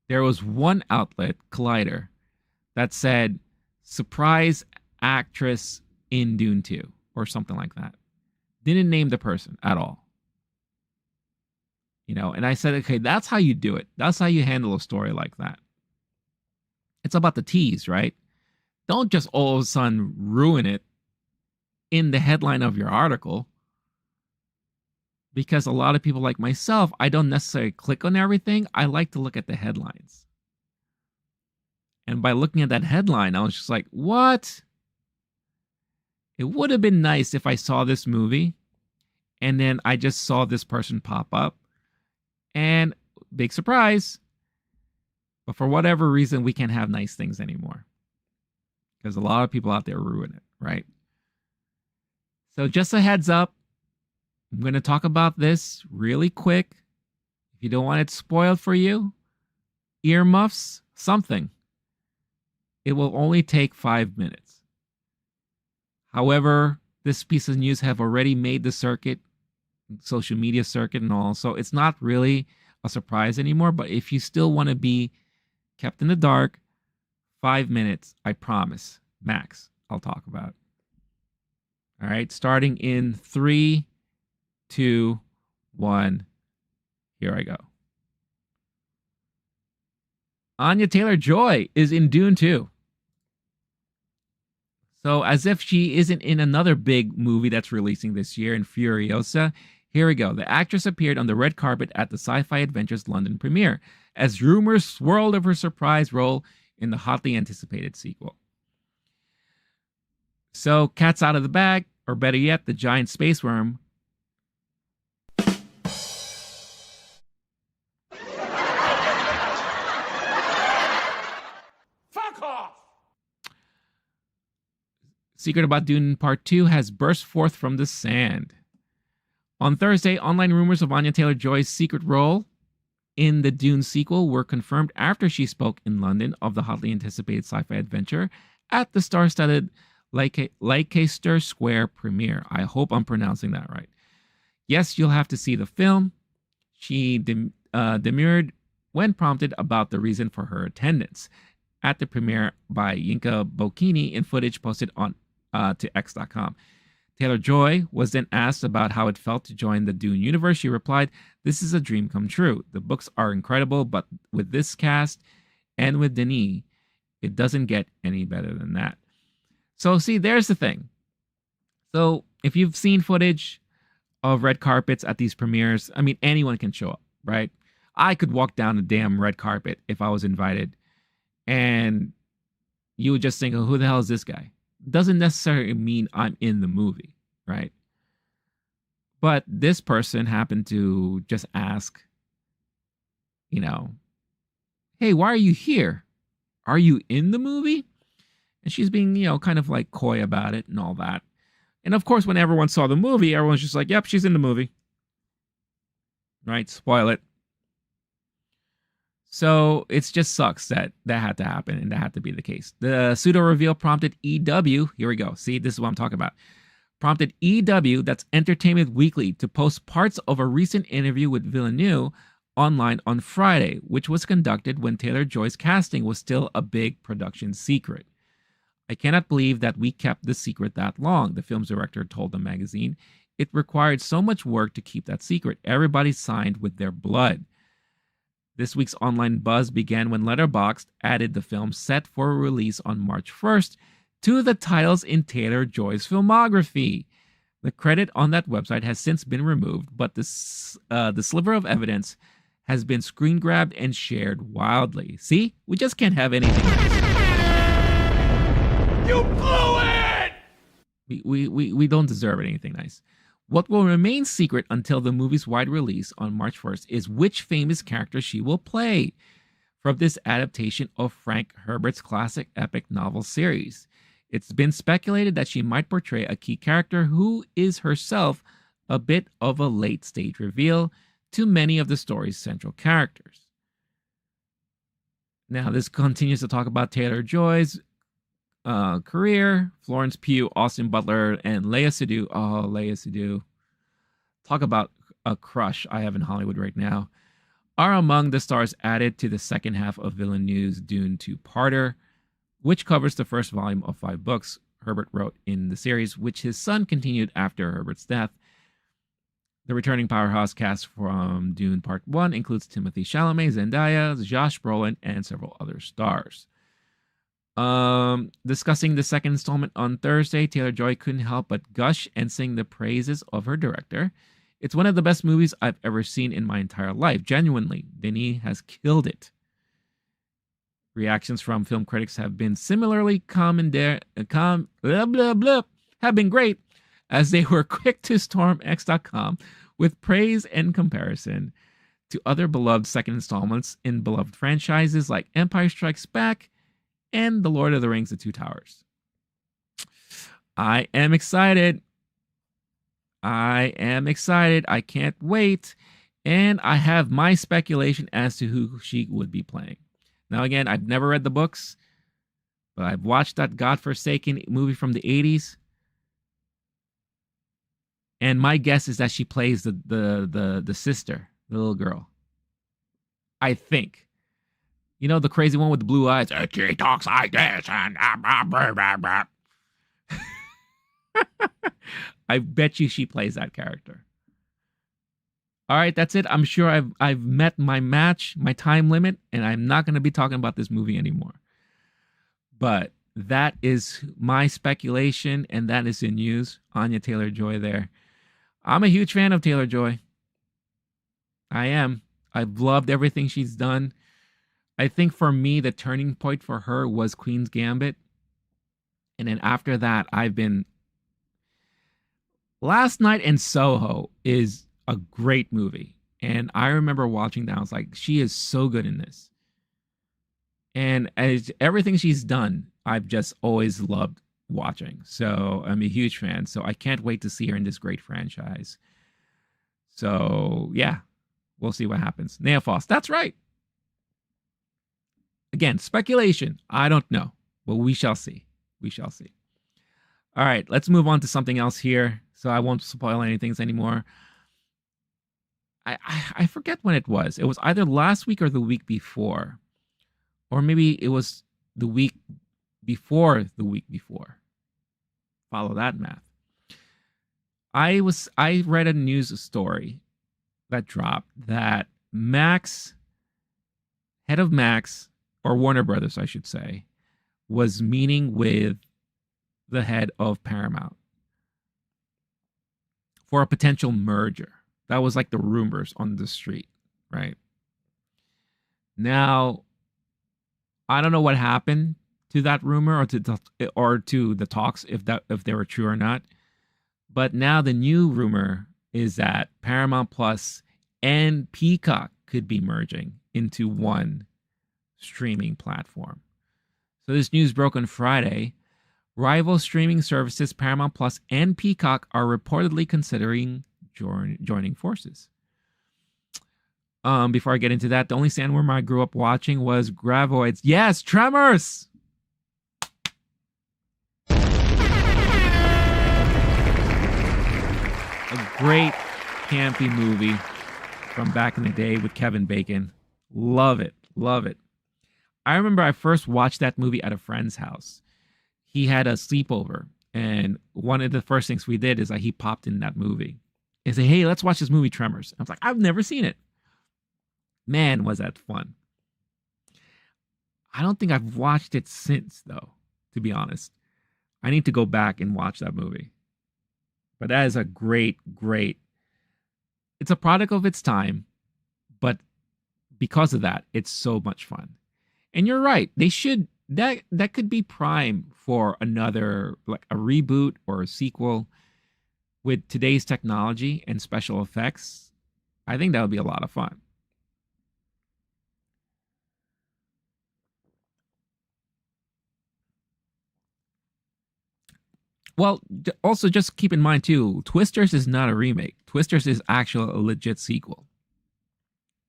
There was one outlet, Collider, that said, surprise actress in Dune 2, or something like that. Didn't name the person at all. And I said, okay, that's how you do it. That's how you handle a story like that. It's about the tease, right? Don't just all of a sudden ruin it in the headline of your article. Because a lot of people like myself, I don't necessarily click on everything. I like to look at the headlines. And by looking at that headline, I was just like, what? It would have been nice if I saw this movie and then I just saw this person pop up. And big surprise. But for whatever reason, we can't have nice things anymore. Because a lot of people out there ruin it, right? So just a heads up. I'm going to talk about this really quick. If you don't want it spoiled for you, earmuffs, something. It will only take 5 minutes. However, this piece of news have already made the circuit, social media circuit and all, so it's not really a surprise anymore. But if you still want to be kept in the dark, 5 minutes, I promise, max, I'll talk about it. All right, starting in 3, 2, 1, here I go. Anya Taylor-Joy is in Dune 2. So as if she isn't in another big movie that's releasing this year in Furiosa, here we go. The actress appeared on the red carpet at the Sci-Fi Adventures London premiere as rumors swirled of her surprise role in the hotly anticipated sequel. So cat's out of the bag, or better yet, the giant space worm Secret About Dune Part 2 has burst forth from the sand. On Thursday, online rumors of Anya Taylor-Joy's secret role in the Dune sequel were confirmed after she spoke in London of the hotly anticipated sci-fi adventure at the star-studded Leicester Square premiere. I hope I'm pronouncing that right. Yes, you'll have to see the film. She demurred when prompted about the reason for her attendance at the premiere by Yinka Bokini in footage posted on to X.com. Taylor-Joy was then asked about how it felt to join the Dune universe. She replied, "This is a dream come true. The books are incredible, but with this cast and with Denis, it doesn't get any better than that." So see, there's the thing. So if you've seen footage of red carpets at these premieres, I mean, anyone can show up, right? I could walk down a damn red carpet if I was invited, and you would just think, oh, who the hell is this guy? doesn't necessarily mean I'm in the movie, right? But this person happened to just ask, hey, why are you here? Are you in the movie? And she's being, kind of like coy about it and all that. And of course, when everyone saw the movie, everyone's just like, yep, she's in the movie. Right? Spoil it. So it just sucks that had to happen and that had to be the case. The pseudo reveal prompted EW. Here we go. See, this is what I'm talking about. Prompted EW, that's Entertainment Weekly, to post parts of a recent interview with Villeneuve online on Friday, which was conducted when Taylor-Joy's casting was still a big production secret. I cannot believe that we kept the secret that long, the film's director told the magazine. It required so much work to keep that secret. Everybody signed with their blood. This week's online buzz began when Letterboxd added the film set for release on March 1st to the titles in Taylor-Joy's filmography. The credit on that website has since been removed, but the sliver of evidence has been screen grabbed and shared wildly. See? We just can't have anything. You blew it! We don't deserve anything nice. What will remain secret until the movie's wide release on March 1st is which famous character she will play from this adaptation of Frank Herbert's classic epic novel series. It's been speculated that she might portray a key character who is herself a bit of a late stage reveal to many of the story's central characters. Now, this continues to talk about Taylor-Joy's career. Florence Pugh, Austin Butler, and Léa Seydoux. Oh, Léa Seydoux. Talk about a crush I have in Hollywood right now. Are among the stars added to the second half of Villeneuve's Dune two-parter, which covers the first volume of 5 books Herbert wrote in the series, which his son continued after Herbert's death. The returning powerhouse cast from Dune Part 1 includes Timothée Chalamet, Zendaya, Josh Brolin, and several other stars. Discussing the second installment on Thursday, Taylor-Joy couldn't help but gush and sing the praises of her director. It's one of the best movies I've ever seen in my entire life. Genuinely, Denis has killed it. Reactions from film critics have been similarly have been great, as they were quick to storm X.com with praise and comparison to other beloved second installments in beloved franchises like Empire Strikes Back and The Lord of the Rings: The Two Towers. I am excited. I can't wait. And I have my speculation as to who she would be playing. Now, again, I've never read the books, but I've watched that godforsaken movie from the 80s. And my guess is that she plays the sister, the little girl. I think. You know, the crazy one with the blue eyes. She talks like this. And I bet you she plays that character. All right, that's it. I'm sure I've met my match, my time limit, and I'm not going to be talking about this movie anymore. But that is my speculation, and that is in news. Anya Taylor-Joy there. I'm a huge fan of Taylor-Joy. I am. I've loved everything she's done. I think for me, the turning point for her was Queen's Gambit. And then after that, I've been... Last Night in Soho is a great movie. And I remember watching that. I was like, she is so good in this. And as everything she's done, I've just always loved watching. So I'm a huge fan. So I can't wait to see her in this great franchise. So yeah, we'll see what happens. Neophos, that's right. Again, speculation. I don't know, but we shall see. We shall see. All right, let's move on to something else here. So I won't spoil anything anymore. I forget when it was. It was either last week or the week before. Or maybe it was the week before the week before. Follow that math. I read a news story that dropped that Max, head of Max, or Warner Brothers, I should say, was meeting with the head of Paramount for a potential merger. That was like the rumors on the street, right? Now, I don't know what happened to that rumor or to the talks if they were true or not. But now the new rumor is that Paramount Plus and Peacock could be merging into one streaming platform. So this news broke on Friday. Rival streaming services Paramount Plus and Peacock are reportedly considering joining forces. Before I get into that, the only sandworm I grew up watching was Gravoids. Yes, Tremors! A great campy movie from back in the day with Kevin Bacon. Love it. Love it. I remember I first watched that movie at a friend's house. He had a sleepover, and one of the first things we did is like he popped in that movie and said, "Hey, let's watch this movie, Tremors." I was like, "I've never seen it." Man, was that fun. I don't think I've watched it since, though, to be honest. I need to go back and watch that movie. But that is a great, it's a product of its time, but because of that, it's so much fun. And you're right, they should, that could be prime for another, like a reboot or a sequel with today's technology and special effects. I think that would be a lot of fun. Well, also just keep in mind too, Twisters is not a remake. Twisters is actually a legit sequel.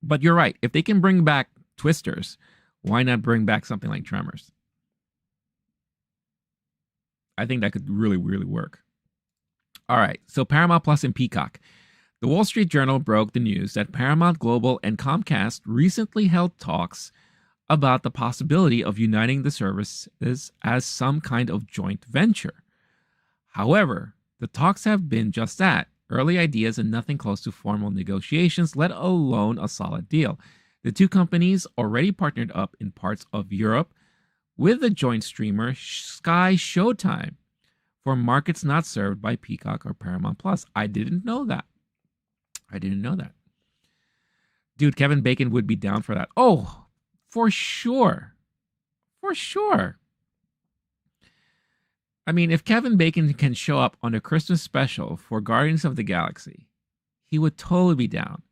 But you're right. If they can bring back Twisters, why not bring back something like Tremors? I think that could really work. All right. So Paramount Plus and Peacock. The Wall Street Journal broke the news that Paramount Global and Comcast recently held talks about the possibility of uniting the services as some kind of joint venture. However, the talks have been just that, early ideas and nothing close to formal negotiations, let alone a solid deal. The two companies already partnered up in parts of Europe with the joint streamer Sky Showtime for markets not served by Peacock or Paramount Plus. I didn't know that. Dude, Kevin Bacon would be down for that. Oh, for sure. I mean, if Kevin Bacon can show up on a Christmas special for Guardians of the Galaxy, he would totally be down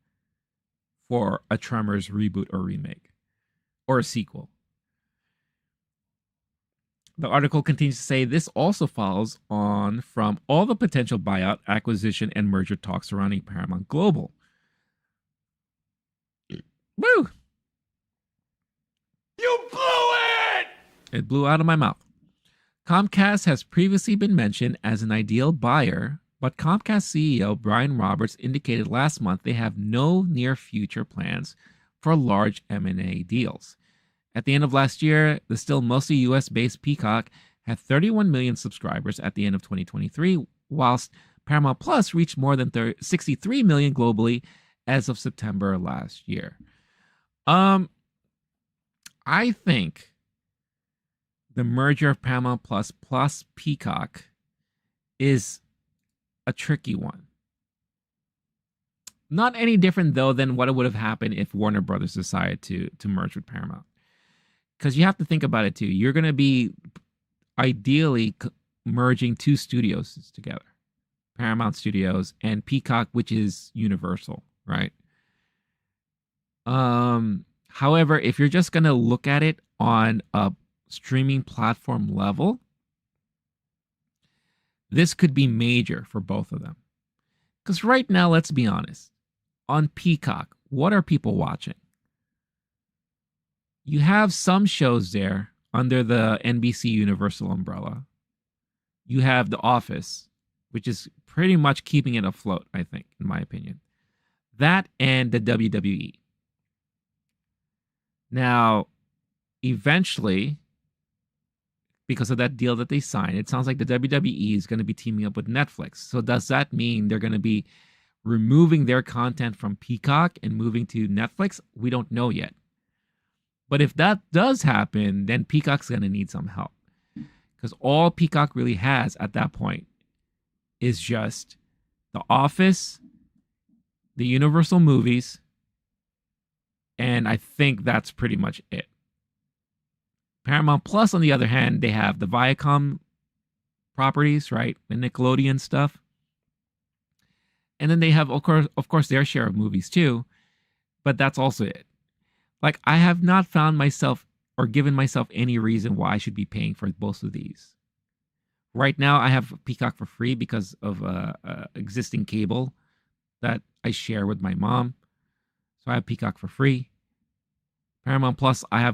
for a Tremors reboot or remake or a sequel. The article continues to say this also follows on from all the potential buyout, acquisition, and merger talks surrounding Paramount Global. Woo! You blew it! It blew out of my mouth. Comcast has previously been mentioned as an ideal buyer, but Comcast CEO Brian Roberts indicated last month they have no near future plans for large M&A deals. At the end of last year, the still mostly US-based Peacock had 31 million subscribers at the end of 2023, whilst Paramount Plus reached more than 63 million globally as of September last year. I think the merger of Paramount plus Peacock is a tricky one. Not any different, though, than what would have happened if Warner Brothers decided to merge with Paramount. Because you have to think about it, too. You're going to be ideally merging two studios together. Paramount Studios and Peacock, which is Universal, right? However, if you're just going to look at it on a streaming platform level, this could be major for both of them. Because right now, let's be honest, on Peacock, what are people watching? You have some shows there under the NBC Universal umbrella. You have The Office, which is pretty much keeping it afloat, I think, in my opinion. That and the WWE. Now, eventually, because of that deal that they signed, it sounds like the WWE is going to be teaming up with Netflix. So does that mean they're going to be removing their content from Peacock and moving to Netflix? We don't know yet. But if that does happen, then Peacock's going to need some help. Because all Peacock really has at that point is just The Office, the Universal movies, and I think that's pretty much it. Paramount Plus, on the other hand, they have the Viacom properties, right? The Nickelodeon stuff. And then they have, of course, their share of movies too. But that's also it. Like, I have not found myself or given myself any reason why I should be paying for both of these. Right now, I have Peacock for free because of existing cable that I share with my mom. So I have Peacock for free. Paramount Plus, I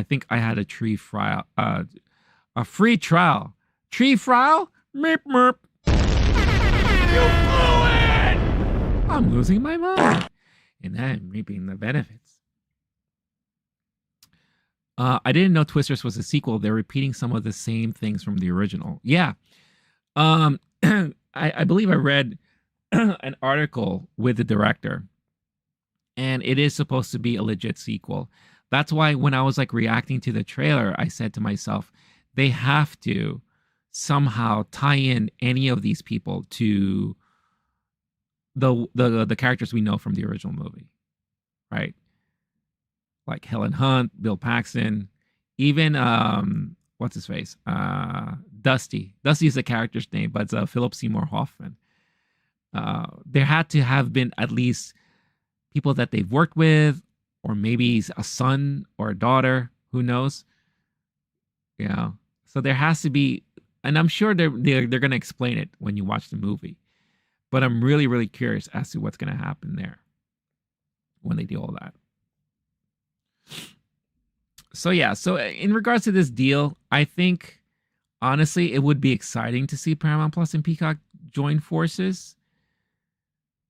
think I had a free trial. Tree trial? Meep meep. You blew it! I'm losing my mind. And I'm reaping the benefits. I didn't know Twisters was a sequel. They're repeating some of the same things from the original. Yeah. I believe I read an article with the director, and it is supposed to be a legit sequel. That's why when I was like reacting to the trailer, I said to myself, they have to somehow tie in any of these people to the characters we know from the original movie, right? Like Helen Hunt, Bill Paxton, even what's his face? Dusty. Dusty is the character's name, but it's Philip Seymour Hoffman. There had to have been at least people that they've worked with, or maybe a son or a daughter, who knows? You know, so there has to be, and I'm sure they're going to explain it when you watch the movie. But I'm really, really curious as to what's going to happen there when they do all that. So yeah, so in regards to this deal, I think honestly it would be exciting to see Paramount Plus and Peacock join forces,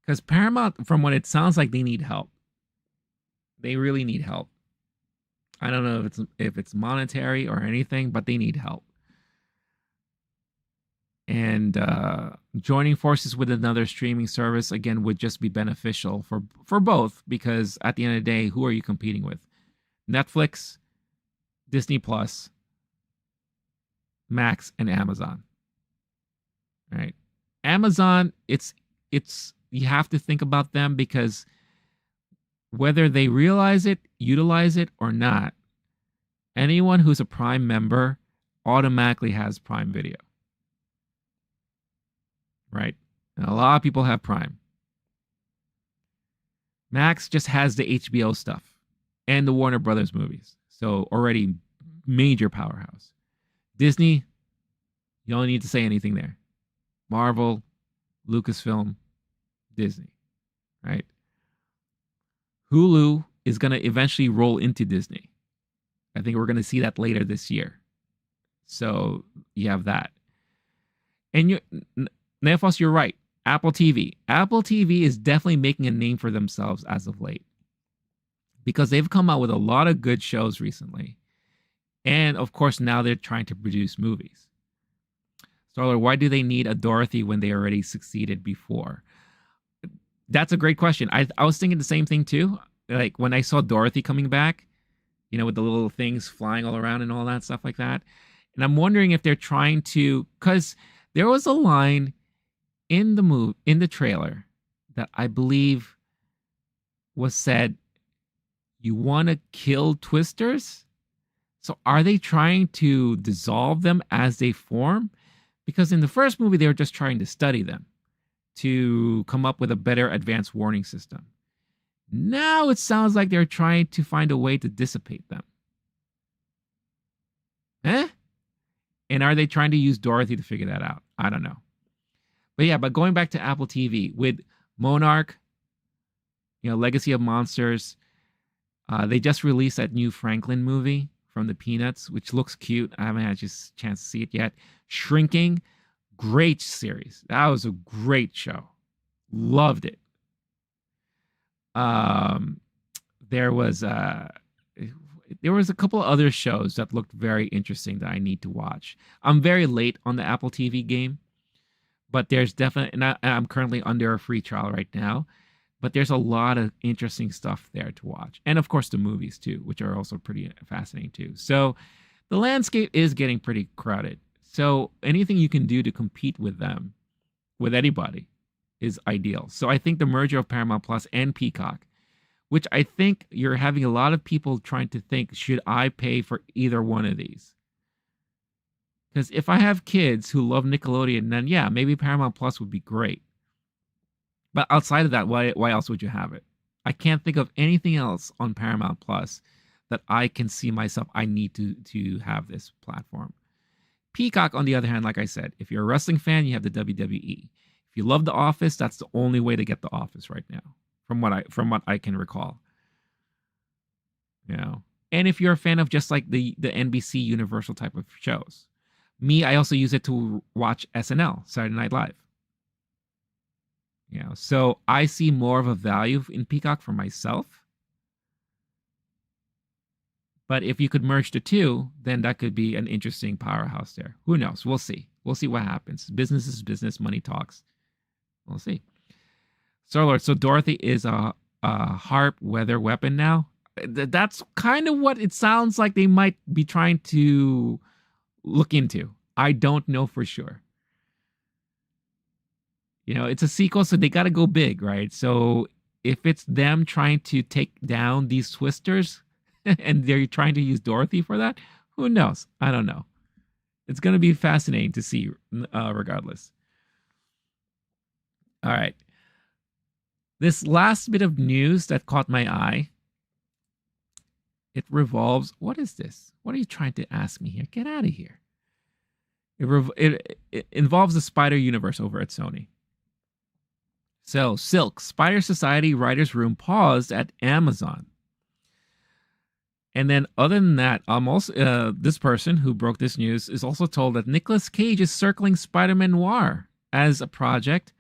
because Paramount, from what it sounds like, they need help. They really need help. I don't know if it's monetary or anything, but they need help. And joining forces with another streaming service again would just be beneficial for both, because at the end of the day, who are you competing with? Netflix, Disney Plus, Max, and Amazon. Right? Amazon, it's you have to think about them, because whether they realize it, utilize it, or not, anyone who's a Prime member automatically has Prime Video. Right? And a lot of people have Prime. Max just has the HBO stuff and the Warner Brothers movies. So already major powerhouse. Disney, you don't need to say anything there. Marvel, Lucasfilm, Disney, right? Hulu is going to eventually roll into Disney. I think we're going to see that later this year. So you have that. And Nefos, you're right. Apple TV. Apple TV is definitely making a name for themselves as of late, because they've come out with a lot of good shows recently. And of course, now they're trying to produce movies. Starler, why do they need a Dorothy when they already succeeded before? That's a great question. I was thinking the same thing too. Like when I saw Dorothy coming back, you know, with the little things flying all around and all that stuff like that. And I'm wondering if they're trying to, because there was a line in the trailer that I believe was said, "You want to kill Twisters?" So are they trying to dissolve them as they form? Because in the first movie, they were just trying to study them to come up with a better advanced warning system. Now it sounds like they're trying to find a way to dissipate them. And are they trying to use Dorothy to figure that out? I don't know. But yeah, but going back to Apple TV with Monarch, you know, Legacy of Monsters, they just released that new Franklin movie from the Peanuts, which looks cute. I haven't had a chance to see it yet. Shrinking, great series. That was a great show. Loved it. There was a couple of other shows that looked very interesting that I need to watch. I'm very late on the Apple TV game, but there's definitely, and I'm currently under a free trial right now, but there's a lot of interesting stuff there to watch. And of course the movies too, which are also pretty fascinating too. So the landscape is getting pretty crowded. So anything you can do to compete with them, with anybody, is ideal. So I think the merger of Paramount Plus and Peacock which I think you're having a lot of people trying to think, should I pay for either one of these? Because if I have kids who love Nickelodeon, then yeah, maybe Paramount Plus would be great. But outside of that, why else would you have it? I can't think of anything else on Paramount Plus that I can see myself, I need to have this platform. Peacock, on the other hand, like I said, if you're a wrestling fan, you have the WWE. If you love The Office, that's the only way to get The Office right now, from what I can recall. You know, and if you're a fan of just like the NBC Universal type of shows. Me, I also use it to watch SNL, Saturday Night Live. You know, so I see more of a value in Peacock for myself. But if you could merge the two, then that could be an interesting powerhouse there. Who knows? We'll see. We'll see what happens. Business is business. Money talks. We'll see. Star-Lord, so Dorothy is a harp weather weapon now. That's kind of what it sounds like they might be trying to look into. I don't know for sure. You know, it's a sequel, so they got to go big, right? So if it's them trying to take down these twisters and they're trying to use Dorothy for that, who knows? I don't know. It's going to be fascinating to see regardless. All right. This last bit of news that caught my eye, it revolves... What is this? What are you trying to ask me here? Get out of here. It involves the Spider Universe over at Sony. So, Silk, Spider Society Writers Room paused at Amazon. And then other than that, also this person who broke this news is also told that Nicolas Cage is circling Spider-Man Noir as a project.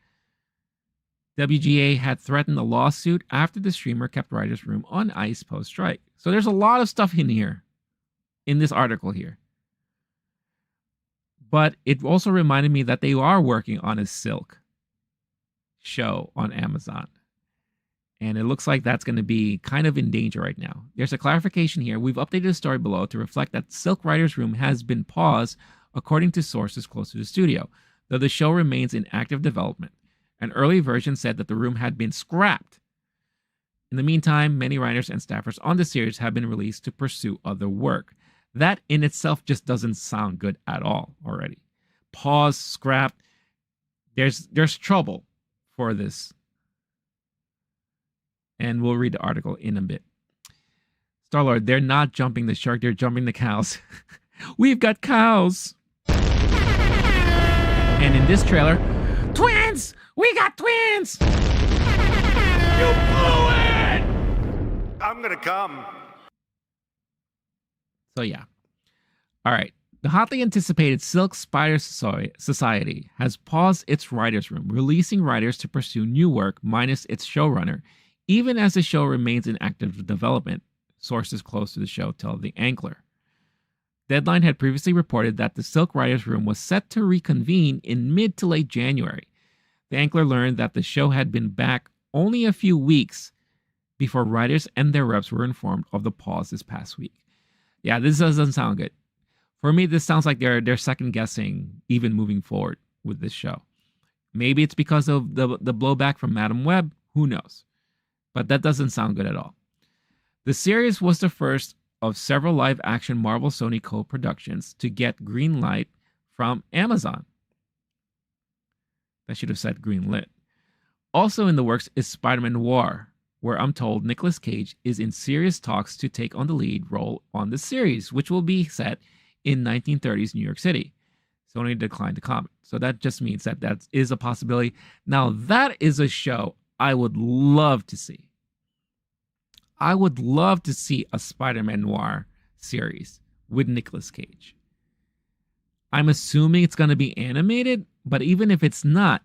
WGA had threatened a lawsuit after the streamer kept Writers Room on ice post-strike. So there's a lot of stuff in here, in this article here. But it also reminded me that they are working on a Silk show on Amazon. And it looks like that's going to be kind of in danger right now. There's a clarification here. We've updated the story below to reflect that Silk Writers Room has been paused, according to sources close to the studio, though the show remains in active development. An early version said that the room had been scrapped. In the meantime, many writers and staffers on the series have been released to pursue other work. That in itself just doesn't sound good at all already. Pause, scrapped. There's trouble for this. And we'll read the article in a bit. Star-Lord, they're not jumping the shark, they're jumping the cows. We've got cows. And in this trailer, twins! We got twins! You blew it! I'm gonna come. So yeah. All right. The hotly anticipated Silk Spider Society has paused its writers' room, releasing writers to pursue new work minus its showrunner, even as the show remains in active development, sources close to the show tell The Ankler. Deadline had previously reported that the Silk Writers' Room was set to reconvene in mid to late January. The Ankler learned that the show had been back only a few weeks before writers and their reps were informed of the pause this past week. Yeah, this doesn't sound good. For me, this sounds like they're second-guessing even moving forward with this show. Maybe it's because of the blowback from Madam Web. Who knows? But that doesn't sound good at all. The series was the first of several live-action Marvel Sony co-productions to get green light from Amazon. I should have said green lit. Also in the works is Spider-Man Noir, where I'm told Nicolas Cage is in serious talks to take on the lead role on the series, which will be set in 1930s New York City. Sony declined to comment. So that just means that is a possibility. Now, that is a show I would love to see. I would love to see a Spider-Man Noir series with Nicolas Cage. I'm assuming it's going to be animated, but even if it's not,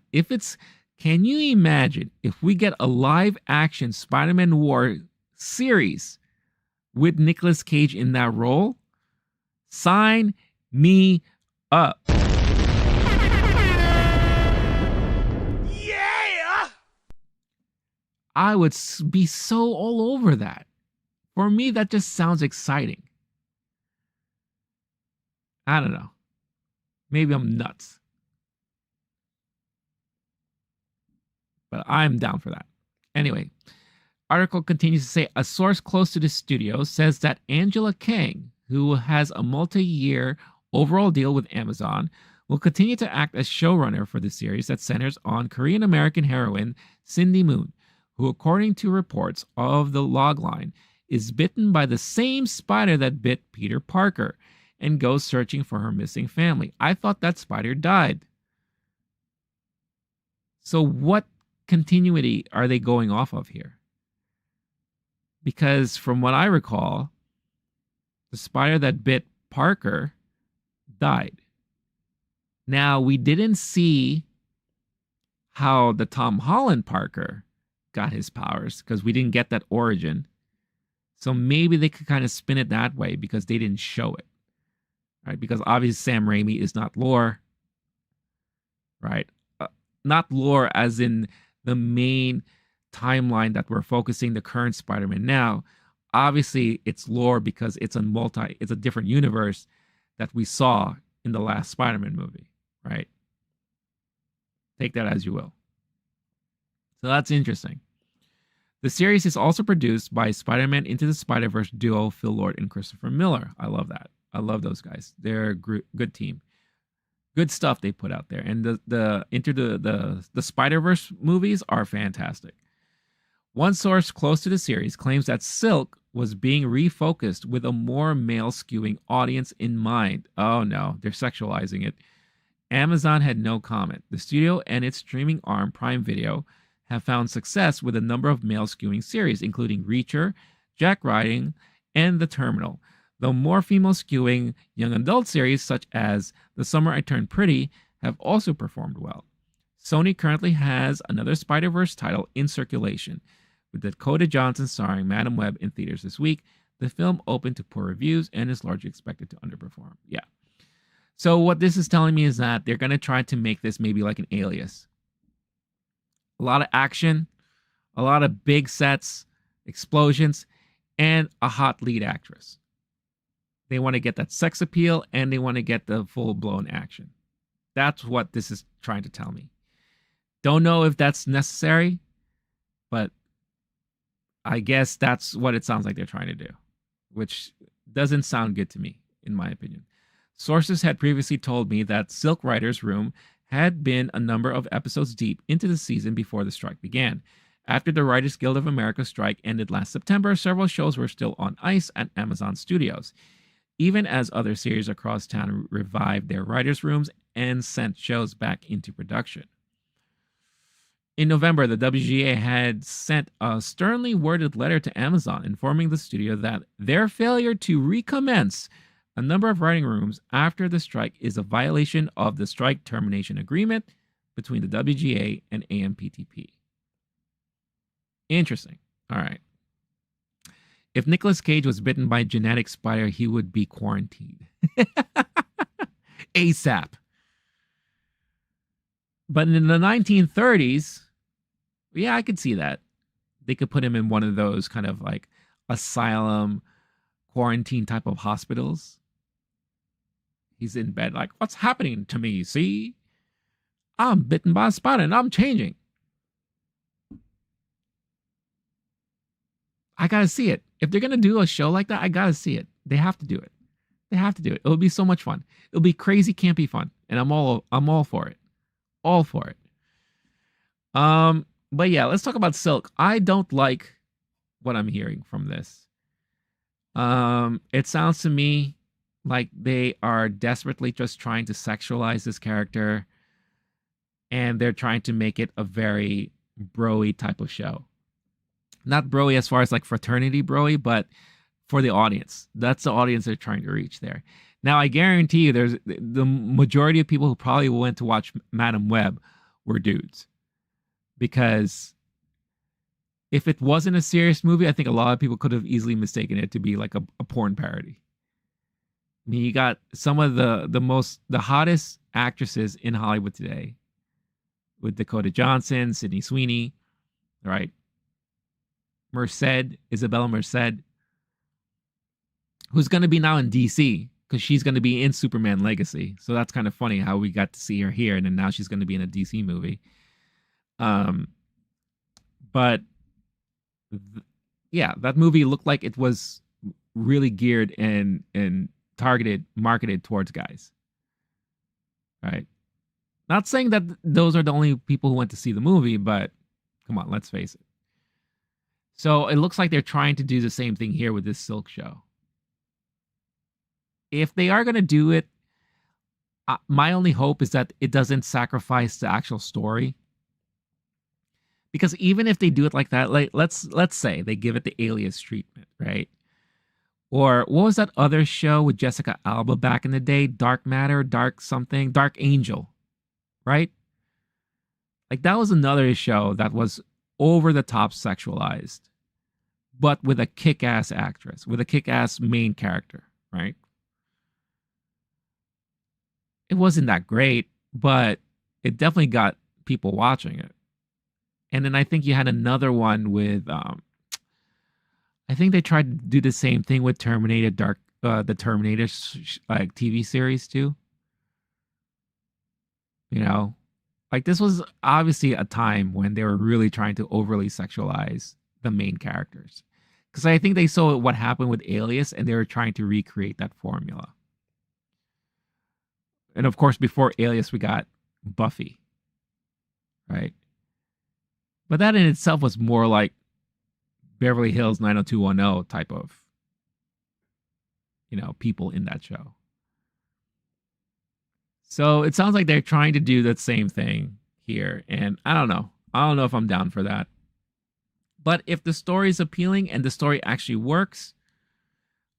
can you imagine if we get a live action Spider-Man Noir series with Nicolas Cage in that role? Sign me up. I would be so all over that. For me, that just sounds exciting. I don't know. Maybe I'm nuts. But I'm down for that. Anyway. article continues to say a source close to the studio says that Angela Kang, who has a multi-year overall deal with Amazon, will continue to act as showrunner for the series that centers on Korean-American heroine Cindy Moon, who, according to reports of the logline, is bitten by the same spider that bit Peter Parker and goes searching for her missing family. I thought that spider died. So what continuity are they going off of here? Because from what I recall, the spider that bit Parker died. Now, we didn't see how the Tom Holland Parker got his powers because we didn't get that origin. So maybe they could kind of spin it that way because they didn't show it. Right? Because obviously Sam Raimi is not lore. Right? Not lore as in the main timeline that we're focusing the current Spider-Man now. Obviously, it's lore because it's a different universe that we saw in the last Spider-Man movie, right? Take that as you will. So that's interesting. The series is also produced by Spider-Man Into the Spider-Verse duo Phil Lord and Christopher Miller. I love that. I love those guys. They're a good team. Good stuff they put out there. And the Spider-Verse movies are fantastic. One source close to the series claims that Silk was being refocused with a more male-skewing audience in mind. Oh no, they're sexualizing it. Amazon had no comment. The studio and its streaming arm, Prime Video, have found success with a number of male-skewing series, including Reacher, Jack Riding, and The Terminal. Though more female-skewing young adult series, such as The Summer I Turned Pretty, have also performed well. Sony currently has another Spider-Verse title in circulation, with Dakota Johnson starring Madam Web in theaters this week. The film opened to poor reviews and is largely expected to underperform. Yeah. So what this is telling me is that they're going to try to make this maybe like an Alias. A lot of action, a lot of big sets, explosions, and a hot lead actress. They want to get that sex appeal and they want to get the full-blown action. That's what this is trying to tell me. Don't know if that's necessary, but I guess that's what it sounds like they're trying to do, which doesn't sound good to me, in my opinion. Sources had previously told me that Silk Writer's Room had been a number of episodes deep into the season before the strike began. After the Writers Guild of America strike ended last September, several shows were still on ice at Amazon Studios, even as other series across town revived their writers' rooms and sent shows back into production. In November, the WGA had sent a sternly worded letter to Amazon informing the studio that their failure to recommence a number of writing rooms after the strike is a violation of the strike termination agreement between the WGA and AMPTP. Interesting. All right. If Nicolas Cage was bitten by a genetic spider, he would be quarantined. ASAP. But in the 1930s, yeah, I could see that. They could put him in one of those kind of like asylum, quarantine type of hospitals. He's in bed like, what's happening to me? See? I'm bitten by a spider and I'm changing. I got to see it. If they're going to do a show like that, I got to see it. They have to do it. They have to do it. It'll be so much fun. It'll be crazy, campy fun. And I'm all for it. All for it. But yeah, let's talk about Silk. I don't like what I'm hearing from this. It sounds to me like they are desperately just trying to sexualize this character, and they're trying to make it a very bro-y type of show. Not bro-y as far as like fraternity bro-y, but for the audience. That's the audience they're trying to reach there. Now, I guarantee you there's the majority of people who probably went to watch Madam Web were dudes. Because if it wasn't a serious movie, I think a lot of people could have easily mistaken it to be like a porn parody. I mean, you got some of the hottest actresses in Hollywood today with Dakota Johnson, Sydney Sweeney, right? Isabella Merced, who's going to be now in DC because she's going to be in Superman Legacy. So that's kind of funny how we got to see her here and then now she's going to be in a DC movie. But yeah, that movie looked like it was really geared and targeted, marketed towards guys. Right? Not saying that those are the only people who went to see the movie, but come on, let's face it. So it looks like they're trying to do the same thing here with this Silk show. If they are going to do it, my only hope is that it doesn't sacrifice the actual story. Because even if they do it like that, like let's say they give it the Alias treatment, right? Or what was that other show with Jessica Alba back in the day? Dark Matter, Dark something, Dark Angel, right? Like that was another show that was over the top sexualized, but with a kick-ass actress, with a kick-ass main character, right? It wasn't that great, but it definitely got people watching it. And then I think you had another one with, I think they tried to do the same thing with Terminator the Terminator like TV series too. You know, like this was obviously a time when they were really trying to overly sexualize the main characters. Because I think they saw what happened with Alias and they were trying to recreate that formula. And of course, before Alias, we got Buffy, right? But that in itself was more like Beverly Hills 90210 type of, people in that show. So it sounds like they're trying to do that same thing here. And I don't know. I don't know if I'm down for that. But if the story is appealing and the story actually works,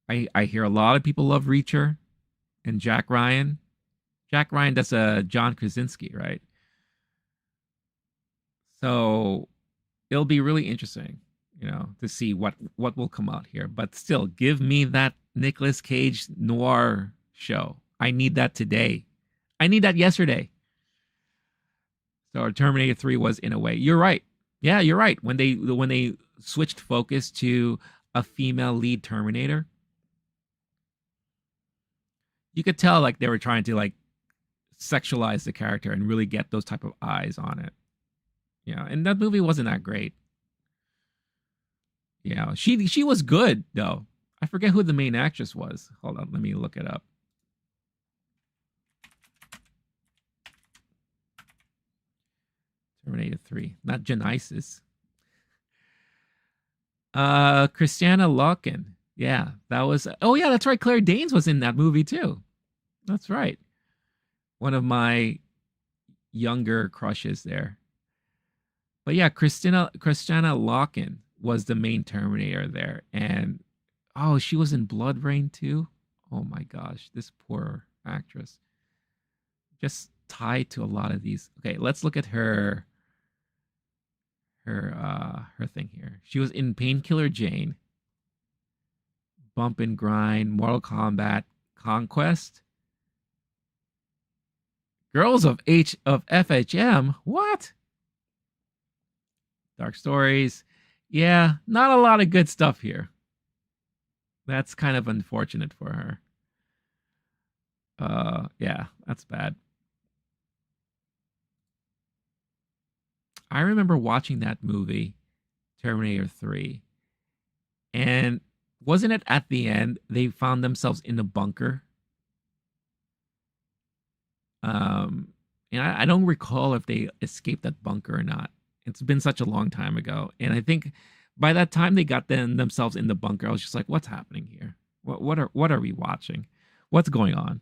I hear a lot of people love Reacher and Jack Ryan. Jack Ryan, that's a John Krasinski, right? So it'll be really interesting, to see what will come out here. But still, give me that Nicolas Cage noir show. I need that today. I need that yesterday. So Terminator 3 was in a way. You're right. Yeah, you're right. When they switched focus to a female lead Terminator, you could tell like they were trying to like sexualize the character and really get those type of eyes on it. And that movie wasn't that great. She was good though. I forget who the main actress was. Hold on, let me look it up. Terminator 3, not Genesis. Christiana Loken. Yeah, that was. Oh yeah, that's right. Claire Danes was in that movie too. That's right. One of my younger crushes there. But yeah, Christiana Loken was the main Terminator there. And she was in Blood Rain too. Oh my gosh, this poor actress. Just tied to a lot of these. Okay, let's look at her thing here. She was in Painkiller Jane, Bump and Grind, Mortal Kombat, Conquest, Girls of FHM. What? Dark Stories. Yeah, not a lot of good stuff here. That's kind of unfortunate for her. Yeah, that's bad. I remember watching that movie, Terminator 3, and wasn't it at the end they found themselves in a bunker? And I don't recall if they escaped that bunker or not. It's been such a long time ago, and I think by that time they got themselves in the bunker, I was just like, "What's happening here? What are we watching? What's going on?"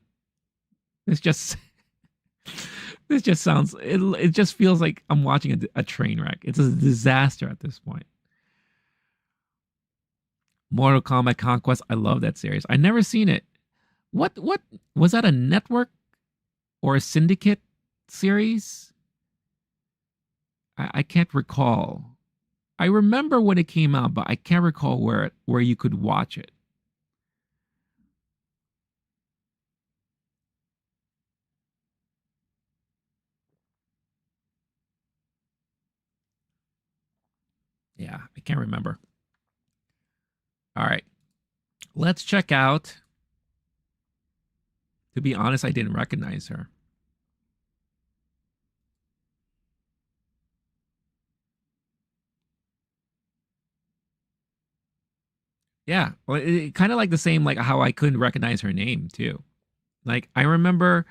It's just. This just sounds, it just feels like I'm watching a train wreck. It's a disaster at this point. Mortal Kombat Conquest. I love that series. I never seen it. What was that, a network or a syndicate series? I can't recall. I remember when it came out, but I can't recall where you could watch it. Yeah, I can't remember. All right. Let's check out. To be honest, I didn't recognize her. Yeah, well, kind of like the same, like how I couldn't recognize her name too. Like I remember,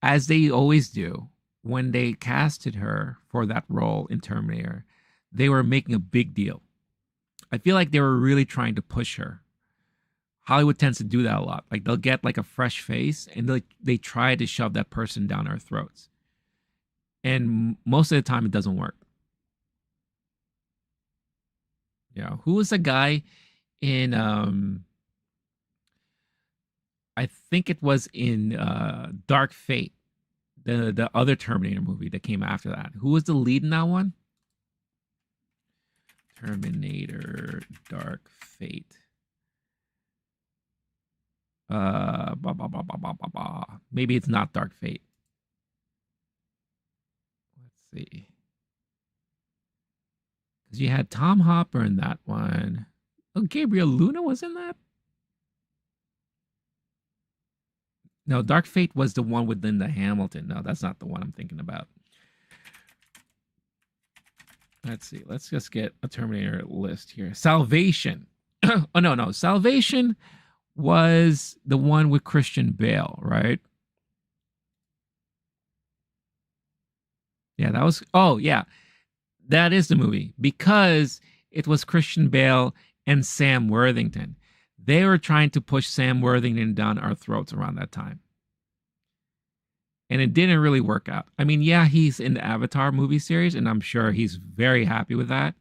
as they always do, when they casted her for that role in Terminator, they were making a big deal. I feel like they were really trying to push her. Hollywood tends to do that a lot. Like they'll get like a fresh face and they try to shove that person down our throats. And most of the time it doesn't work. Yeah. Who was the guy in I think it was in Dark Fate, the other Terminator movie that came after that. Who was the lead in that one? Terminator Dark Fate. Maybe it's not Dark Fate. Let's see. Because you had Tom Hopper in that one. Oh, Gabriel Luna was in that? No, Dark Fate was the one with Linda Hamilton. No, that's not the one I'm thinking about. Let's see. Let's just get a Terminator list here. Salvation. Oh, no. Salvation was the one with Christian Bale, right? Yeah, that was... Oh, yeah. That is the movie. Because it was Christian Bale and Sam Worthington. They were trying to push Sam Worthington down our throats around that time. And it didn't really work out. I mean, yeah, he's in the Avatar movie series, and I'm sure he's very happy with that.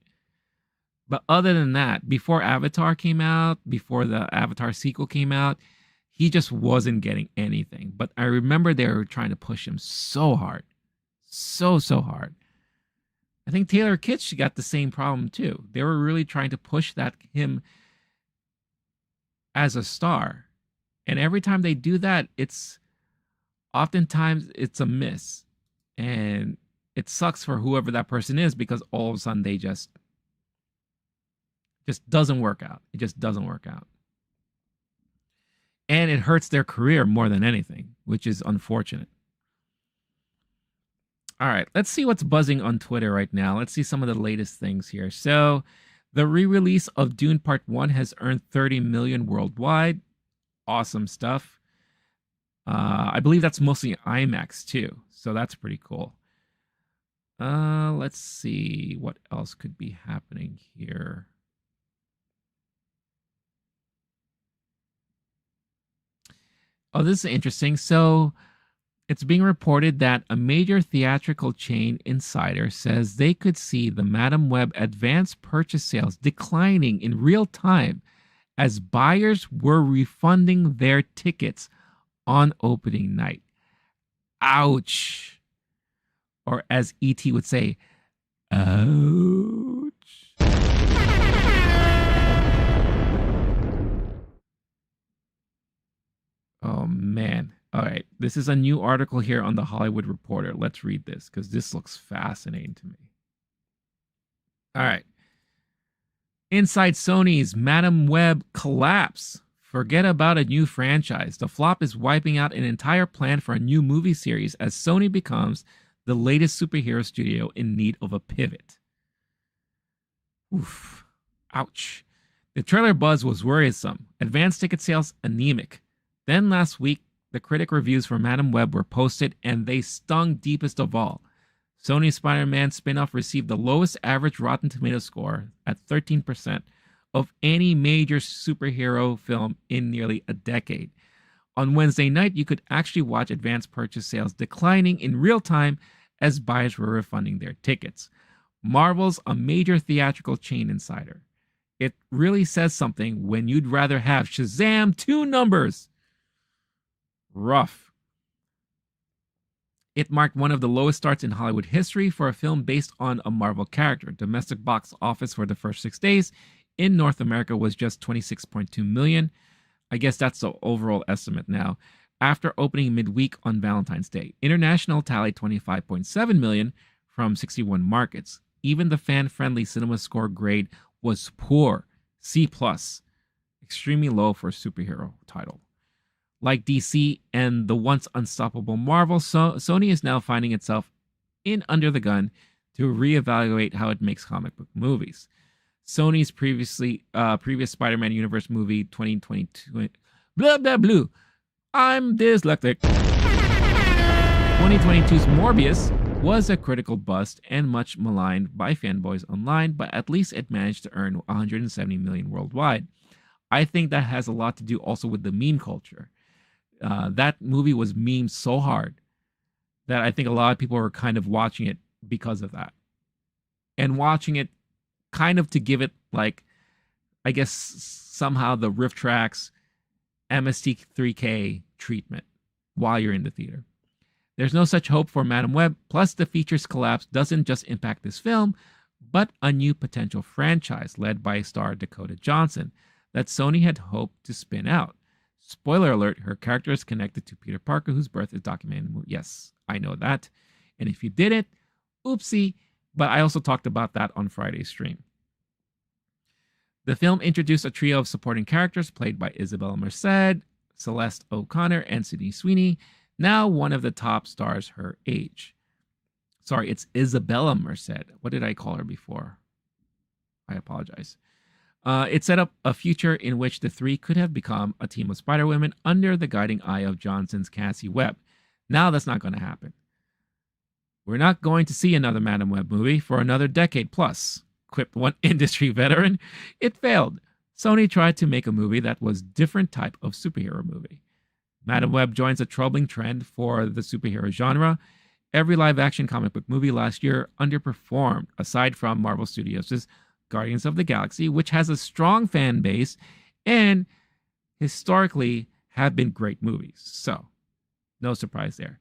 But other than that, before Avatar came out, before the Avatar sequel came out, he just wasn't getting anything. But I remember they were trying to push him so hard. So hard. I think Taylor Kitsch got the same problem too. They were really trying to push him as a star. And every time they do that, oftentimes it's a miss. And it sucks for whoever that person is because all of a sudden they just doesn't work out. It just doesn't work out. And it hurts their career more than anything, which is unfortunate. All right, let's see what's buzzing on Twitter right now. Let's see some of the latest things here. So, the re-release of Dune Part 1 has earned 30 million worldwide. Awesome stuff. I believe that's mostly IMAX too, so that's pretty cool. Let's see what else could be happening here. Oh, this is interesting. So it's being reported that a major theatrical chain insider says they could see the Madame Web advanced purchase sales declining in real time as buyers were refunding their tickets on opening night. Ouch. Or as E.T. would say, ouch. Oh, man. All right. This is a new article here on The Hollywood Reporter. Let's read this because this looks fascinating to me. All right. Inside Sony's Madame Web collapse. Forget about a new franchise. The flop is wiping out an entire plan for a new movie series as Sony becomes the latest superhero studio in need of a pivot. Oof. Ouch. The trailer buzz was worrisome. Advanced ticket sales anemic. Then last week, the critic reviews for Madame Web were posted and they stung deepest of all. Sony's Spider-Man spin-off received the lowest average Rotten Tomatoes score at 13% of any major superhero film in nearly a decade. On Wednesday night, you could actually watch advanced purchase sales declining in real time as buyers were refunding their tickets. Marvel's a major theatrical chain insider. It really says something when you'd rather have Shazam 2 numbers. Rough. It marked one of the lowest starts in Hollywood history for a film based on a Marvel character. Domestic box office for the first 6 days in North America was just 26.2 million. I guess that's the overall estimate now. After opening midweek on Valentine's Day, international tallied 25.7 million from 61 markets. Even the fan-friendly cinema score grade was poor, C+, extremely low for a superhero title. Like DC and the once unstoppable Marvel, Sony is now finding itself in under the gun to reevaluate how it makes comic book movies. Sony's previous Spider-Man universe movie 2022. Blah blah blah. I'm dyslexic. 2022's Morbius was a critical bust and much maligned by fanboys online, but at least it managed to earn 170 million worldwide. I think that has a lot to do also with the meme culture. That movie was memed so hard that I think a lot of people were kind of watching it because of that. And watching it kind of to give it, like, I guess somehow the Rift Tracks MST3K treatment while you're in the theater. There's no such hope for Madam Web, plus the features collapse doesn't just impact this film, but a new potential franchise led by star Dakota Johnson that Sony had hoped to spin out. Spoiler alert, her character is connected to Peter Parker, whose birth is documented in the movie. Yes, I know that. And if you didn't, oopsie, but I also talked about that on Friday's stream. The film introduced a trio of supporting characters played by Isabella Merced, Celeste O'Connor, and Sydney Sweeney, now one of the top stars her age. Sorry, it's Isabella Merced. What did I call her before? I apologize. It set up a future in which the three could have become a team of Spider-Women under the guiding eye of Johnson's Cassie Webb. Now that's not going to happen. We're not going to see another Madam Web movie for another decade plus, quipped one industry veteran. It failed. Sony tried to make a movie that was different type of superhero movie. Madam Web joins a troubling trend for the superhero genre. Every live-action comic book movie last year underperformed, aside from Marvel Studios' Guardians of the Galaxy, which has a strong fan base and historically have been great movies. So, no surprise there.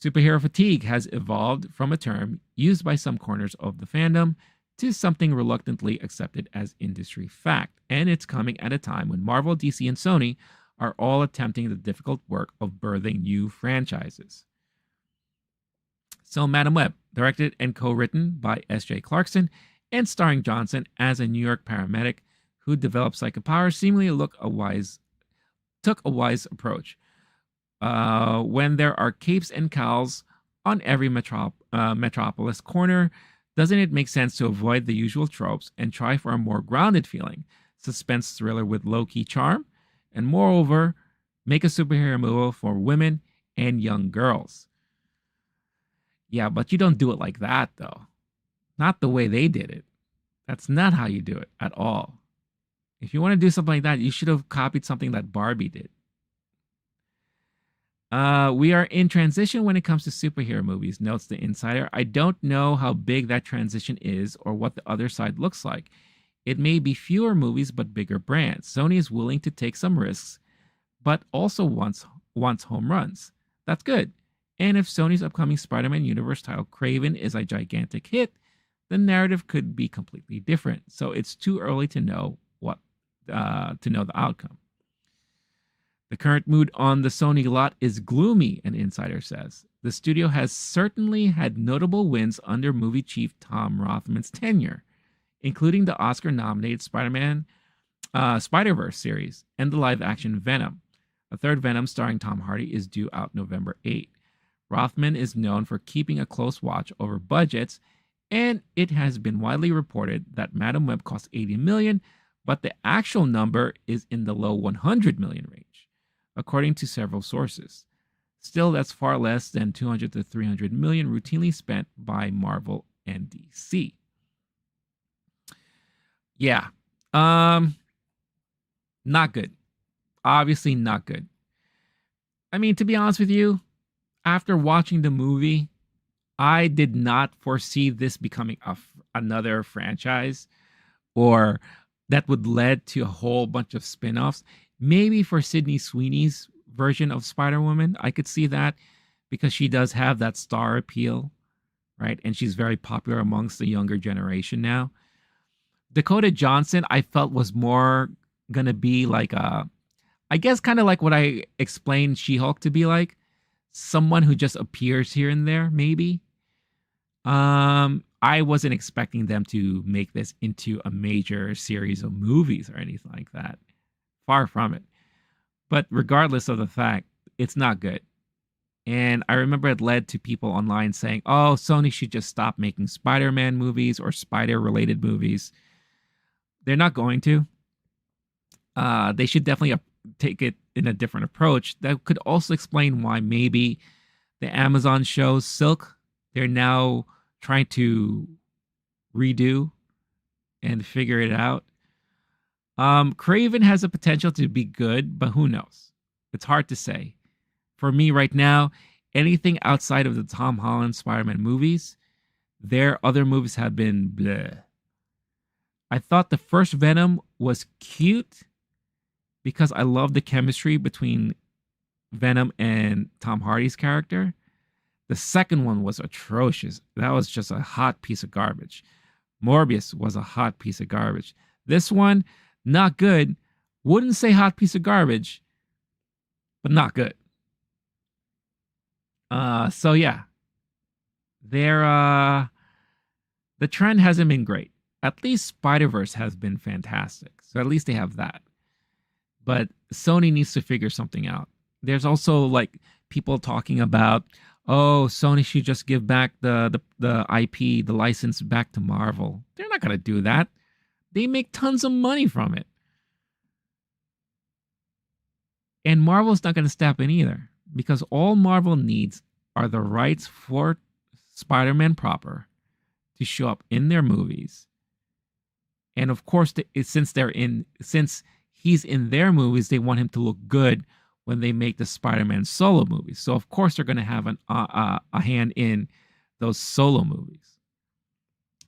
Superhero fatigue has evolved from a term used by some corners of the fandom to something reluctantly accepted as industry fact. And it's coming at a time when Marvel, DC, and Sony are all attempting the difficult work of birthing new franchises. So Madam Web, directed and co-written by S.J. Clarkson and starring Johnson as a New York paramedic who developed psychic powers, seemingly took a wise approach. When there are capes and cowls on every metropolis corner, doesn't it make sense to avoid the usual tropes and try for a more grounded feeling, suspense thriller with low-key charm, and moreover, make a superhero movie for women and young girls? Yeah, but you don't do it like that, though. Not the way they did it. That's not how you do it at all. If you want to do something like that, you should have copied something that Barbie did. We are in transition when it comes to superhero movies, notes the insider. I don't know how big that transition is or what the other side looks like. It may be fewer movies but bigger brands. Sony is willing to take some risks, but also wants home runs. That's good. And if Sony's upcoming Spider-Man universe title Kraven is a gigantic hit, the narrative could be completely different. So it's too early to know the outcome. The current mood on the Sony lot is gloomy, an insider says. The studio has certainly had notable wins under movie chief Tom Rothman's tenure, including the Oscar-nominated Spider-Verse series and the live-action Venom. A third Venom starring Tom Hardy is due out November 8. Rothman is known for keeping a close watch over budgets, and it has been widely reported that Madam Web cost $80 million, but the actual number is in the low $100 million range, according to several sources. Still, that's far less than $200 to $300 million routinely spent by Marvel and DC. Yeah, not good. Obviously not good. I mean, to be honest with you, after watching the movie, I did not foresee this becoming another franchise, or that would lead to a whole bunch of spin-offs. Maybe for Sydney Sweeney's version of Spider-Woman, I could see that because she does have that star appeal, right? And she's very popular amongst the younger generation now. Dakota Johnson, I felt was more going to be like I guess kind of like what I explained She-Hulk to be like. Someone who just appears here and there, maybe. I wasn't expecting them to make this into a major series of movies or anything like that. Far from it. But regardless of the fact, it's not good. And I remember it led to people online saying, oh, Sony should just stop making Spider-Man movies or spider-related movies. They're not going to. They should definitely take it in a different approach. That could also explain why maybe the Amazon show Silk, they're now trying to redo and figure it out. Craven has a potential to be good, but who knows? It's hard to say. For me right now, anything outside of the Tom Holland Spider-Man movies, their other movies have been bleh. I thought the first Venom was cute because I love the chemistry between Venom and Tom Hardy's character. The second one was atrocious. That was just a hot piece of garbage. Morbius was a hot piece of garbage. This one, not good. Wouldn't say hot piece of garbage, but not good. So yeah. The trend hasn't been great. At least Spider-Verse has been fantastic. So at least they have that. But Sony needs to figure something out. There's also like people talking about, oh, Sony should just give back the IP, the license back to Marvel. They're not going to do that. They make tons of money from it. And Marvel's not going to step in either, because all Marvel needs are the rights for Spider-Man proper to show up in their movies. And of course, since he's in their movies, they want him to look good when they make the Spider-Man solo movies. So of course they're going to have a hand in those solo movies.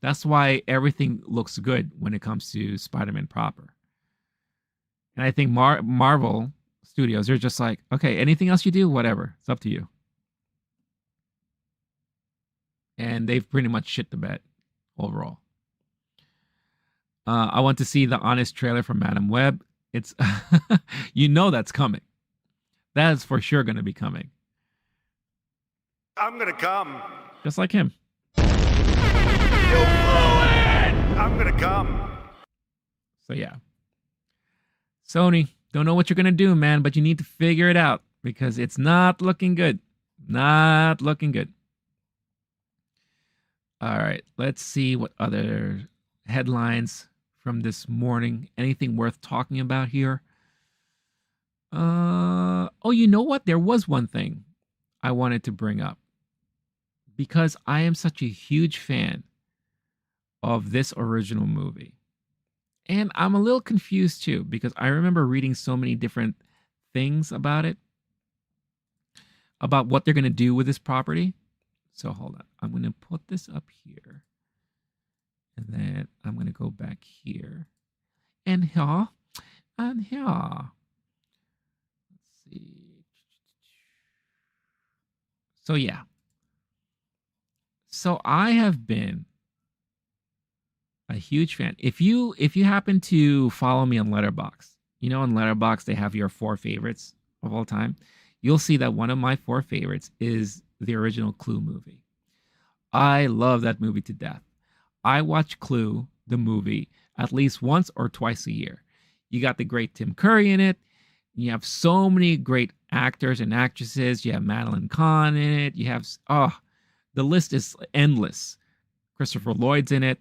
That's why everything looks good when it comes to Spider-Man proper. And I think Marvel Studios, they're just like, okay, anything else you do, whatever, it's up to you. And they've pretty much shit the bed overall. I want to see the honest trailer for Madam Web. It's, that's coming. That is for sure going to be coming. I'm gonna come. Just like him. You blew it! I'm gonna come. So yeah. Sony, don't know what you're going to do, man, but you need to figure it out because it's not looking good. Not looking good. All right, let's see what other headlines from this morning. Anything worth talking about here? Oh, you know what? There was one thing I wanted to bring up because I am such a huge fan of this original movie. And I'm a little confused too because I remember reading so many different things about it, about what they're going to do with this property. So hold on. I'm going to put this up here. And then I'm going to go back here. And here. And here. Let's see. So yeah. So I have been a huge fan. If you happen to follow me on Letterboxd, on Letterboxd they have your 4 favorites of all time. You'll see that one of my 4 favorites is the original Clue movie. I love that movie to death. I watch Clue, the movie, at least once or twice a year. You got the great Tim Curry in it. You have so many great actors and actresses. You have Madeline Kahn in it. You have, the list is endless. Christopher Lloyd's in it.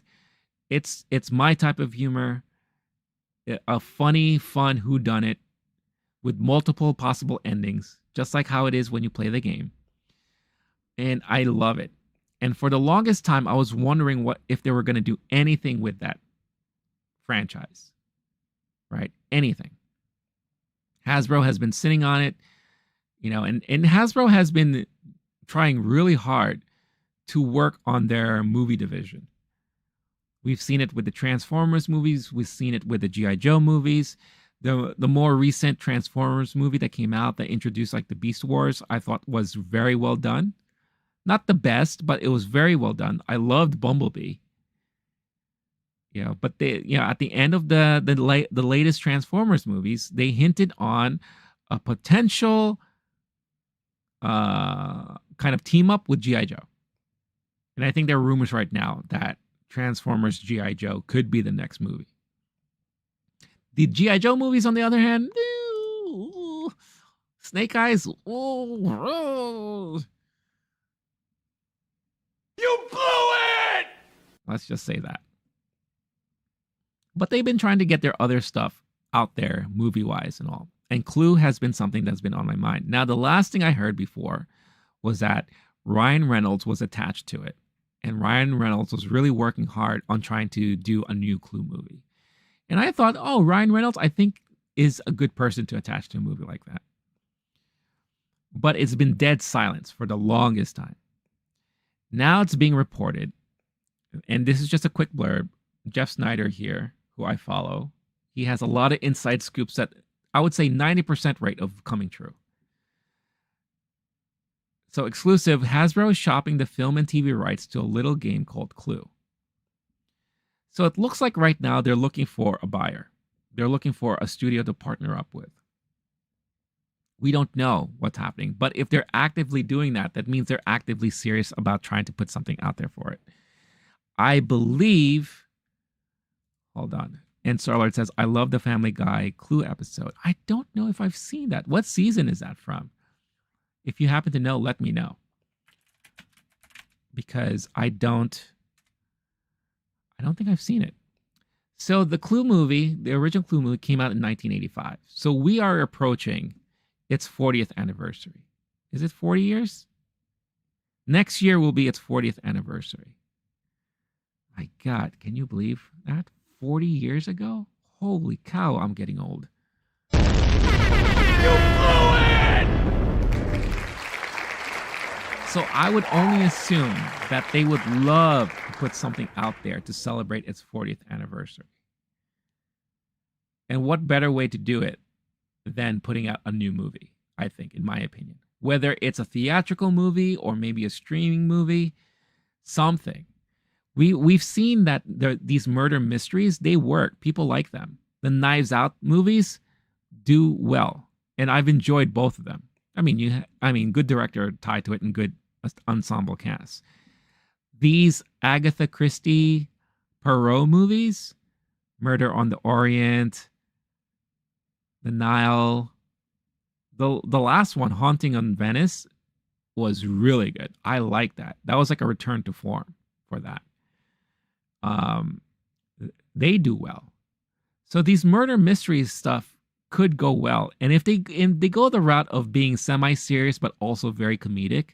It's my type of humor. A funny, fun whodunit with multiple possible endings, just like how it is when you play the game. And I love it. And for the longest time, I was wondering if they were going to do anything with that franchise, right? Anything. Hasbro has been sitting on it, and Hasbro has been trying really hard to work on their movie division. We've seen it with the Transformers movies. We've seen it with the G.I. Joe movies. The more recent Transformers movie that came out that introduced like the Beast Wars, I thought was very well done. Not the best, but it was very well done. I loved Bumblebee. But at the end of the latest Transformers movies, they hinted on a potential kind of team up with G.I. Joe. And I think there are rumors right now that Transformers G.I. Joe could be the next movie. The G.I. Joe movies, on the other hand, Snake Eyes. Oh. You blew it! Let's just say that. But they've been trying to get their other stuff out there, movie-wise and all. And Clue has been something that's been on my mind. Now, the last thing I heard before was that Ryan Reynolds was attached to it. And Ryan Reynolds was really working hard on trying to do a new Clue movie. And I thought, oh, Ryan Reynolds, I think, is a good person to attach to a movie like that. But it's been dead silence for the longest time. Now it's being reported, and this is just a quick blurb. Jeff Snyder here, who I follow, he has a lot of inside scoops that I would say 90% rate of coming true. So exclusive, Hasbro is shopping the film and TV rights to a little game called Clue. So it looks like right now they're looking for a buyer. They're looking for a studio to partner up with. We don't know what's happening, but if they're actively doing that, that means they're actively serious about trying to put something out there for it. I believe, hold on, and Starlord says, I love the Family Guy Clue episode. I don't know if I've seen that. What season is that from? If you happen to know, let me know. Because I don't think I've seen it. So the Clue movie, the original Clue movie came out in 1985. So we are approaching its 40th anniversary. Is it 40 years? Next year will be its 40th anniversary. My God, can you believe that? 40 years ago? Holy cow, I'm getting old. You blew it! So I would only assume that they would love to put something out there to celebrate its 40th anniversary. And what better way to do it than putting out a new movie, I think, in my opinion. Whether it's a theatrical movie or maybe a streaming movie, something. We've seen that these murder mysteries, they work. People like them. The Knives Out movies do well, and I've enjoyed both of them. I mean, good director tied to it and good ensemble cast. These Agatha Christie Poirot movies, Murder on the Orient, The Nile, the last one, Haunting on Venice, was really good. I like that. That was like a return to form for that. They do well. So these murder mysteries stuff could go well. And if they go the route of being semi-serious but also very comedic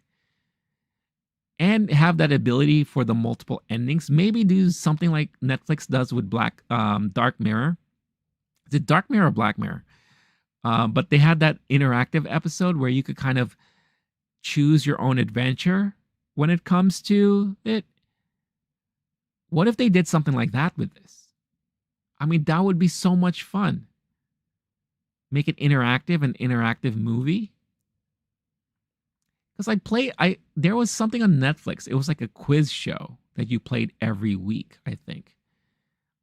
and have that ability for the multiple endings, maybe do something like Netflix does with Dark Mirror. Is it Dark Mirror or Black Mirror? But they had that interactive episode where you could kind of choose your own adventure when it comes to it. What if they did something like that with this? I mean, that would be so much fun. Make it interactive, an interactive movie. Because there was something on Netflix. It was like a quiz show that you played every week, I think,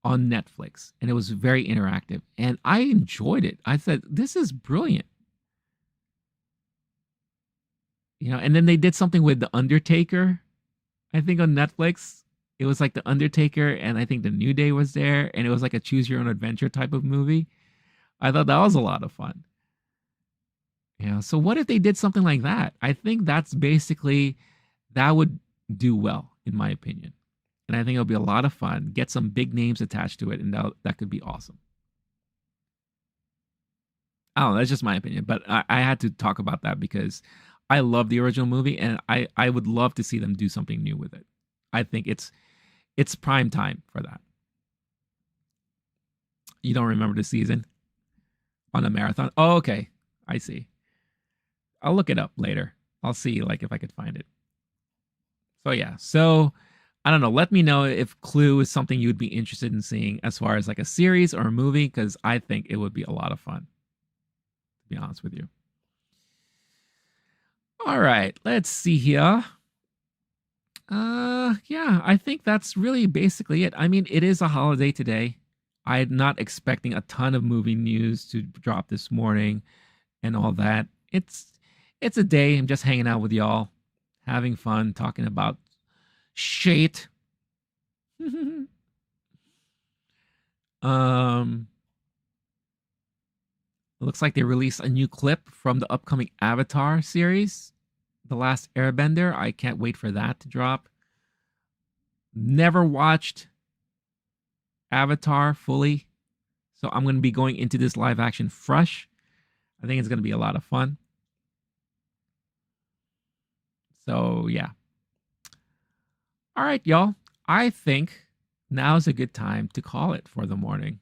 on Netflix. And it was very interactive. And I enjoyed it. I said, this is brilliant. You know, and then they did something with The Undertaker, I think, on Netflix. It was like The Undertaker, and I think The New Day was there, and it was like a choose your own adventure type of movie. I thought that was a lot of fun. You know, so what if they did something like that? I think that would do well, in my opinion. And I think it'll be a lot of fun. Get some big names attached to it, and that could be awesome. I don't know, that's just my opinion, but I had to talk about that because I love the original movie, and I would love to see them do something new with it. I think it's prime time for that. You don't remember the season on a marathon? Oh, okay. I see. I'll look it up later. I'll see if I could find it. So yeah. So I don't know. Let me know if Clue is something you'd be interested in seeing as far as like a series or a movie, because I think it would be a lot of fun, to be honest with you. All right. Let's see here. Yeah, I think that's really basically it. I mean, it is a holiday today. I'm not expecting a ton of movie news to drop this morning and all that. It's a day. I'm just hanging out with y'all, having fun, talking about shit. It looks like they released a new clip from the upcoming Avatar series, The Last Airbender. I can't wait for that to drop. Never watched Avatar fully, so I'm going to be going into this live action fresh. I think it's going to be a lot of fun. So, yeah. All right, y'all. I think now is a good time to call it for the morning.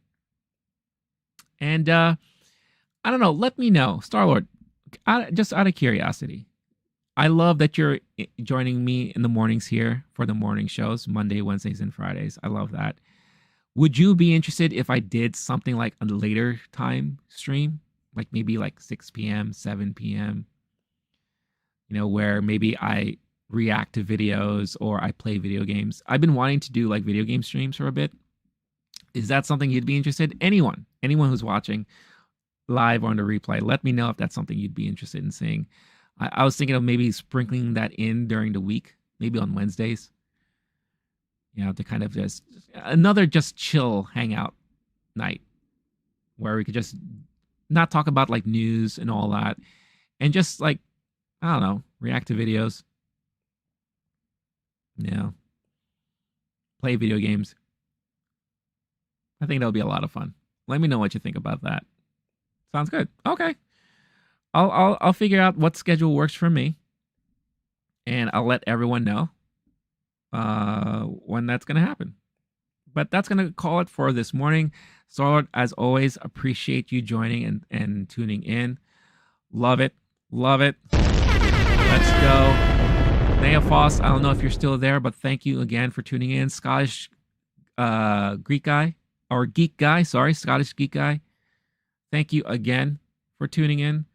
And I don't know. Let me know, Star-Lord, just out of curiosity. I love that you're joining me in the mornings here for the morning shows, Monday, Wednesdays, and Fridays. I love that. Would you be interested if I did something like a later time stream, like maybe like 6 p.m., 7 p.m., where maybe I react to videos or I play video games? I've been wanting to do like video game streams for a bit. Is that something you'd be interested in? Anyone who's watching live or on the replay, let me know if that's something you'd be interested in seeing. I was thinking of maybe sprinkling that in during the week, maybe on Wednesdays, to kind of just another just chill hangout night where we could just not talk about like news and all that and just like, I don't know, react to videos, play video games. I think that'll be a lot of fun. Let me know what you think about that. Sounds good. Okay. I'll figure out what schedule works for me, and I'll let everyone know when that's gonna happen. But that's gonna call it for this morning. Star-Lord, as always, appreciate you joining and tuning in. Love it. Let's go. Neophos, I don't know if you're still there, but thank you again for tuning in. Scottish Greek guy, or geek guy, sorry, Scottish geek guy. Thank you again for tuning in.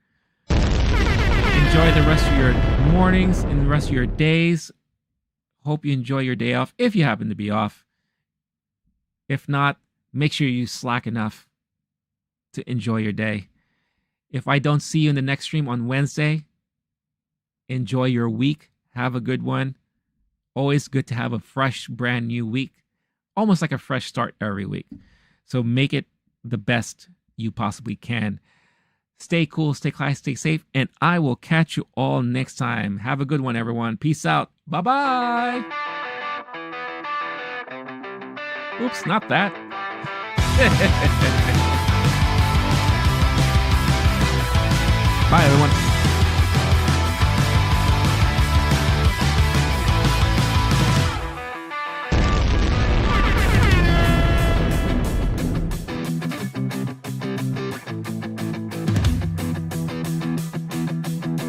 Enjoy the rest of your mornings and the rest of your days. Hope you enjoy your day off if you happen to be off. If not, make sure you slack enough to enjoy your day. If I don't see you in the next stream on Wednesday, enjoy your week. Have a good one. Always good to have a fresh, brand new week. Almost like a fresh start every week. So make it the best you possibly can. Stay cool, stay classy, stay safe, and I will catch you all next time. Have a good one, everyone. Peace out. Bye-bye. Oops, not that. Bye, everyone.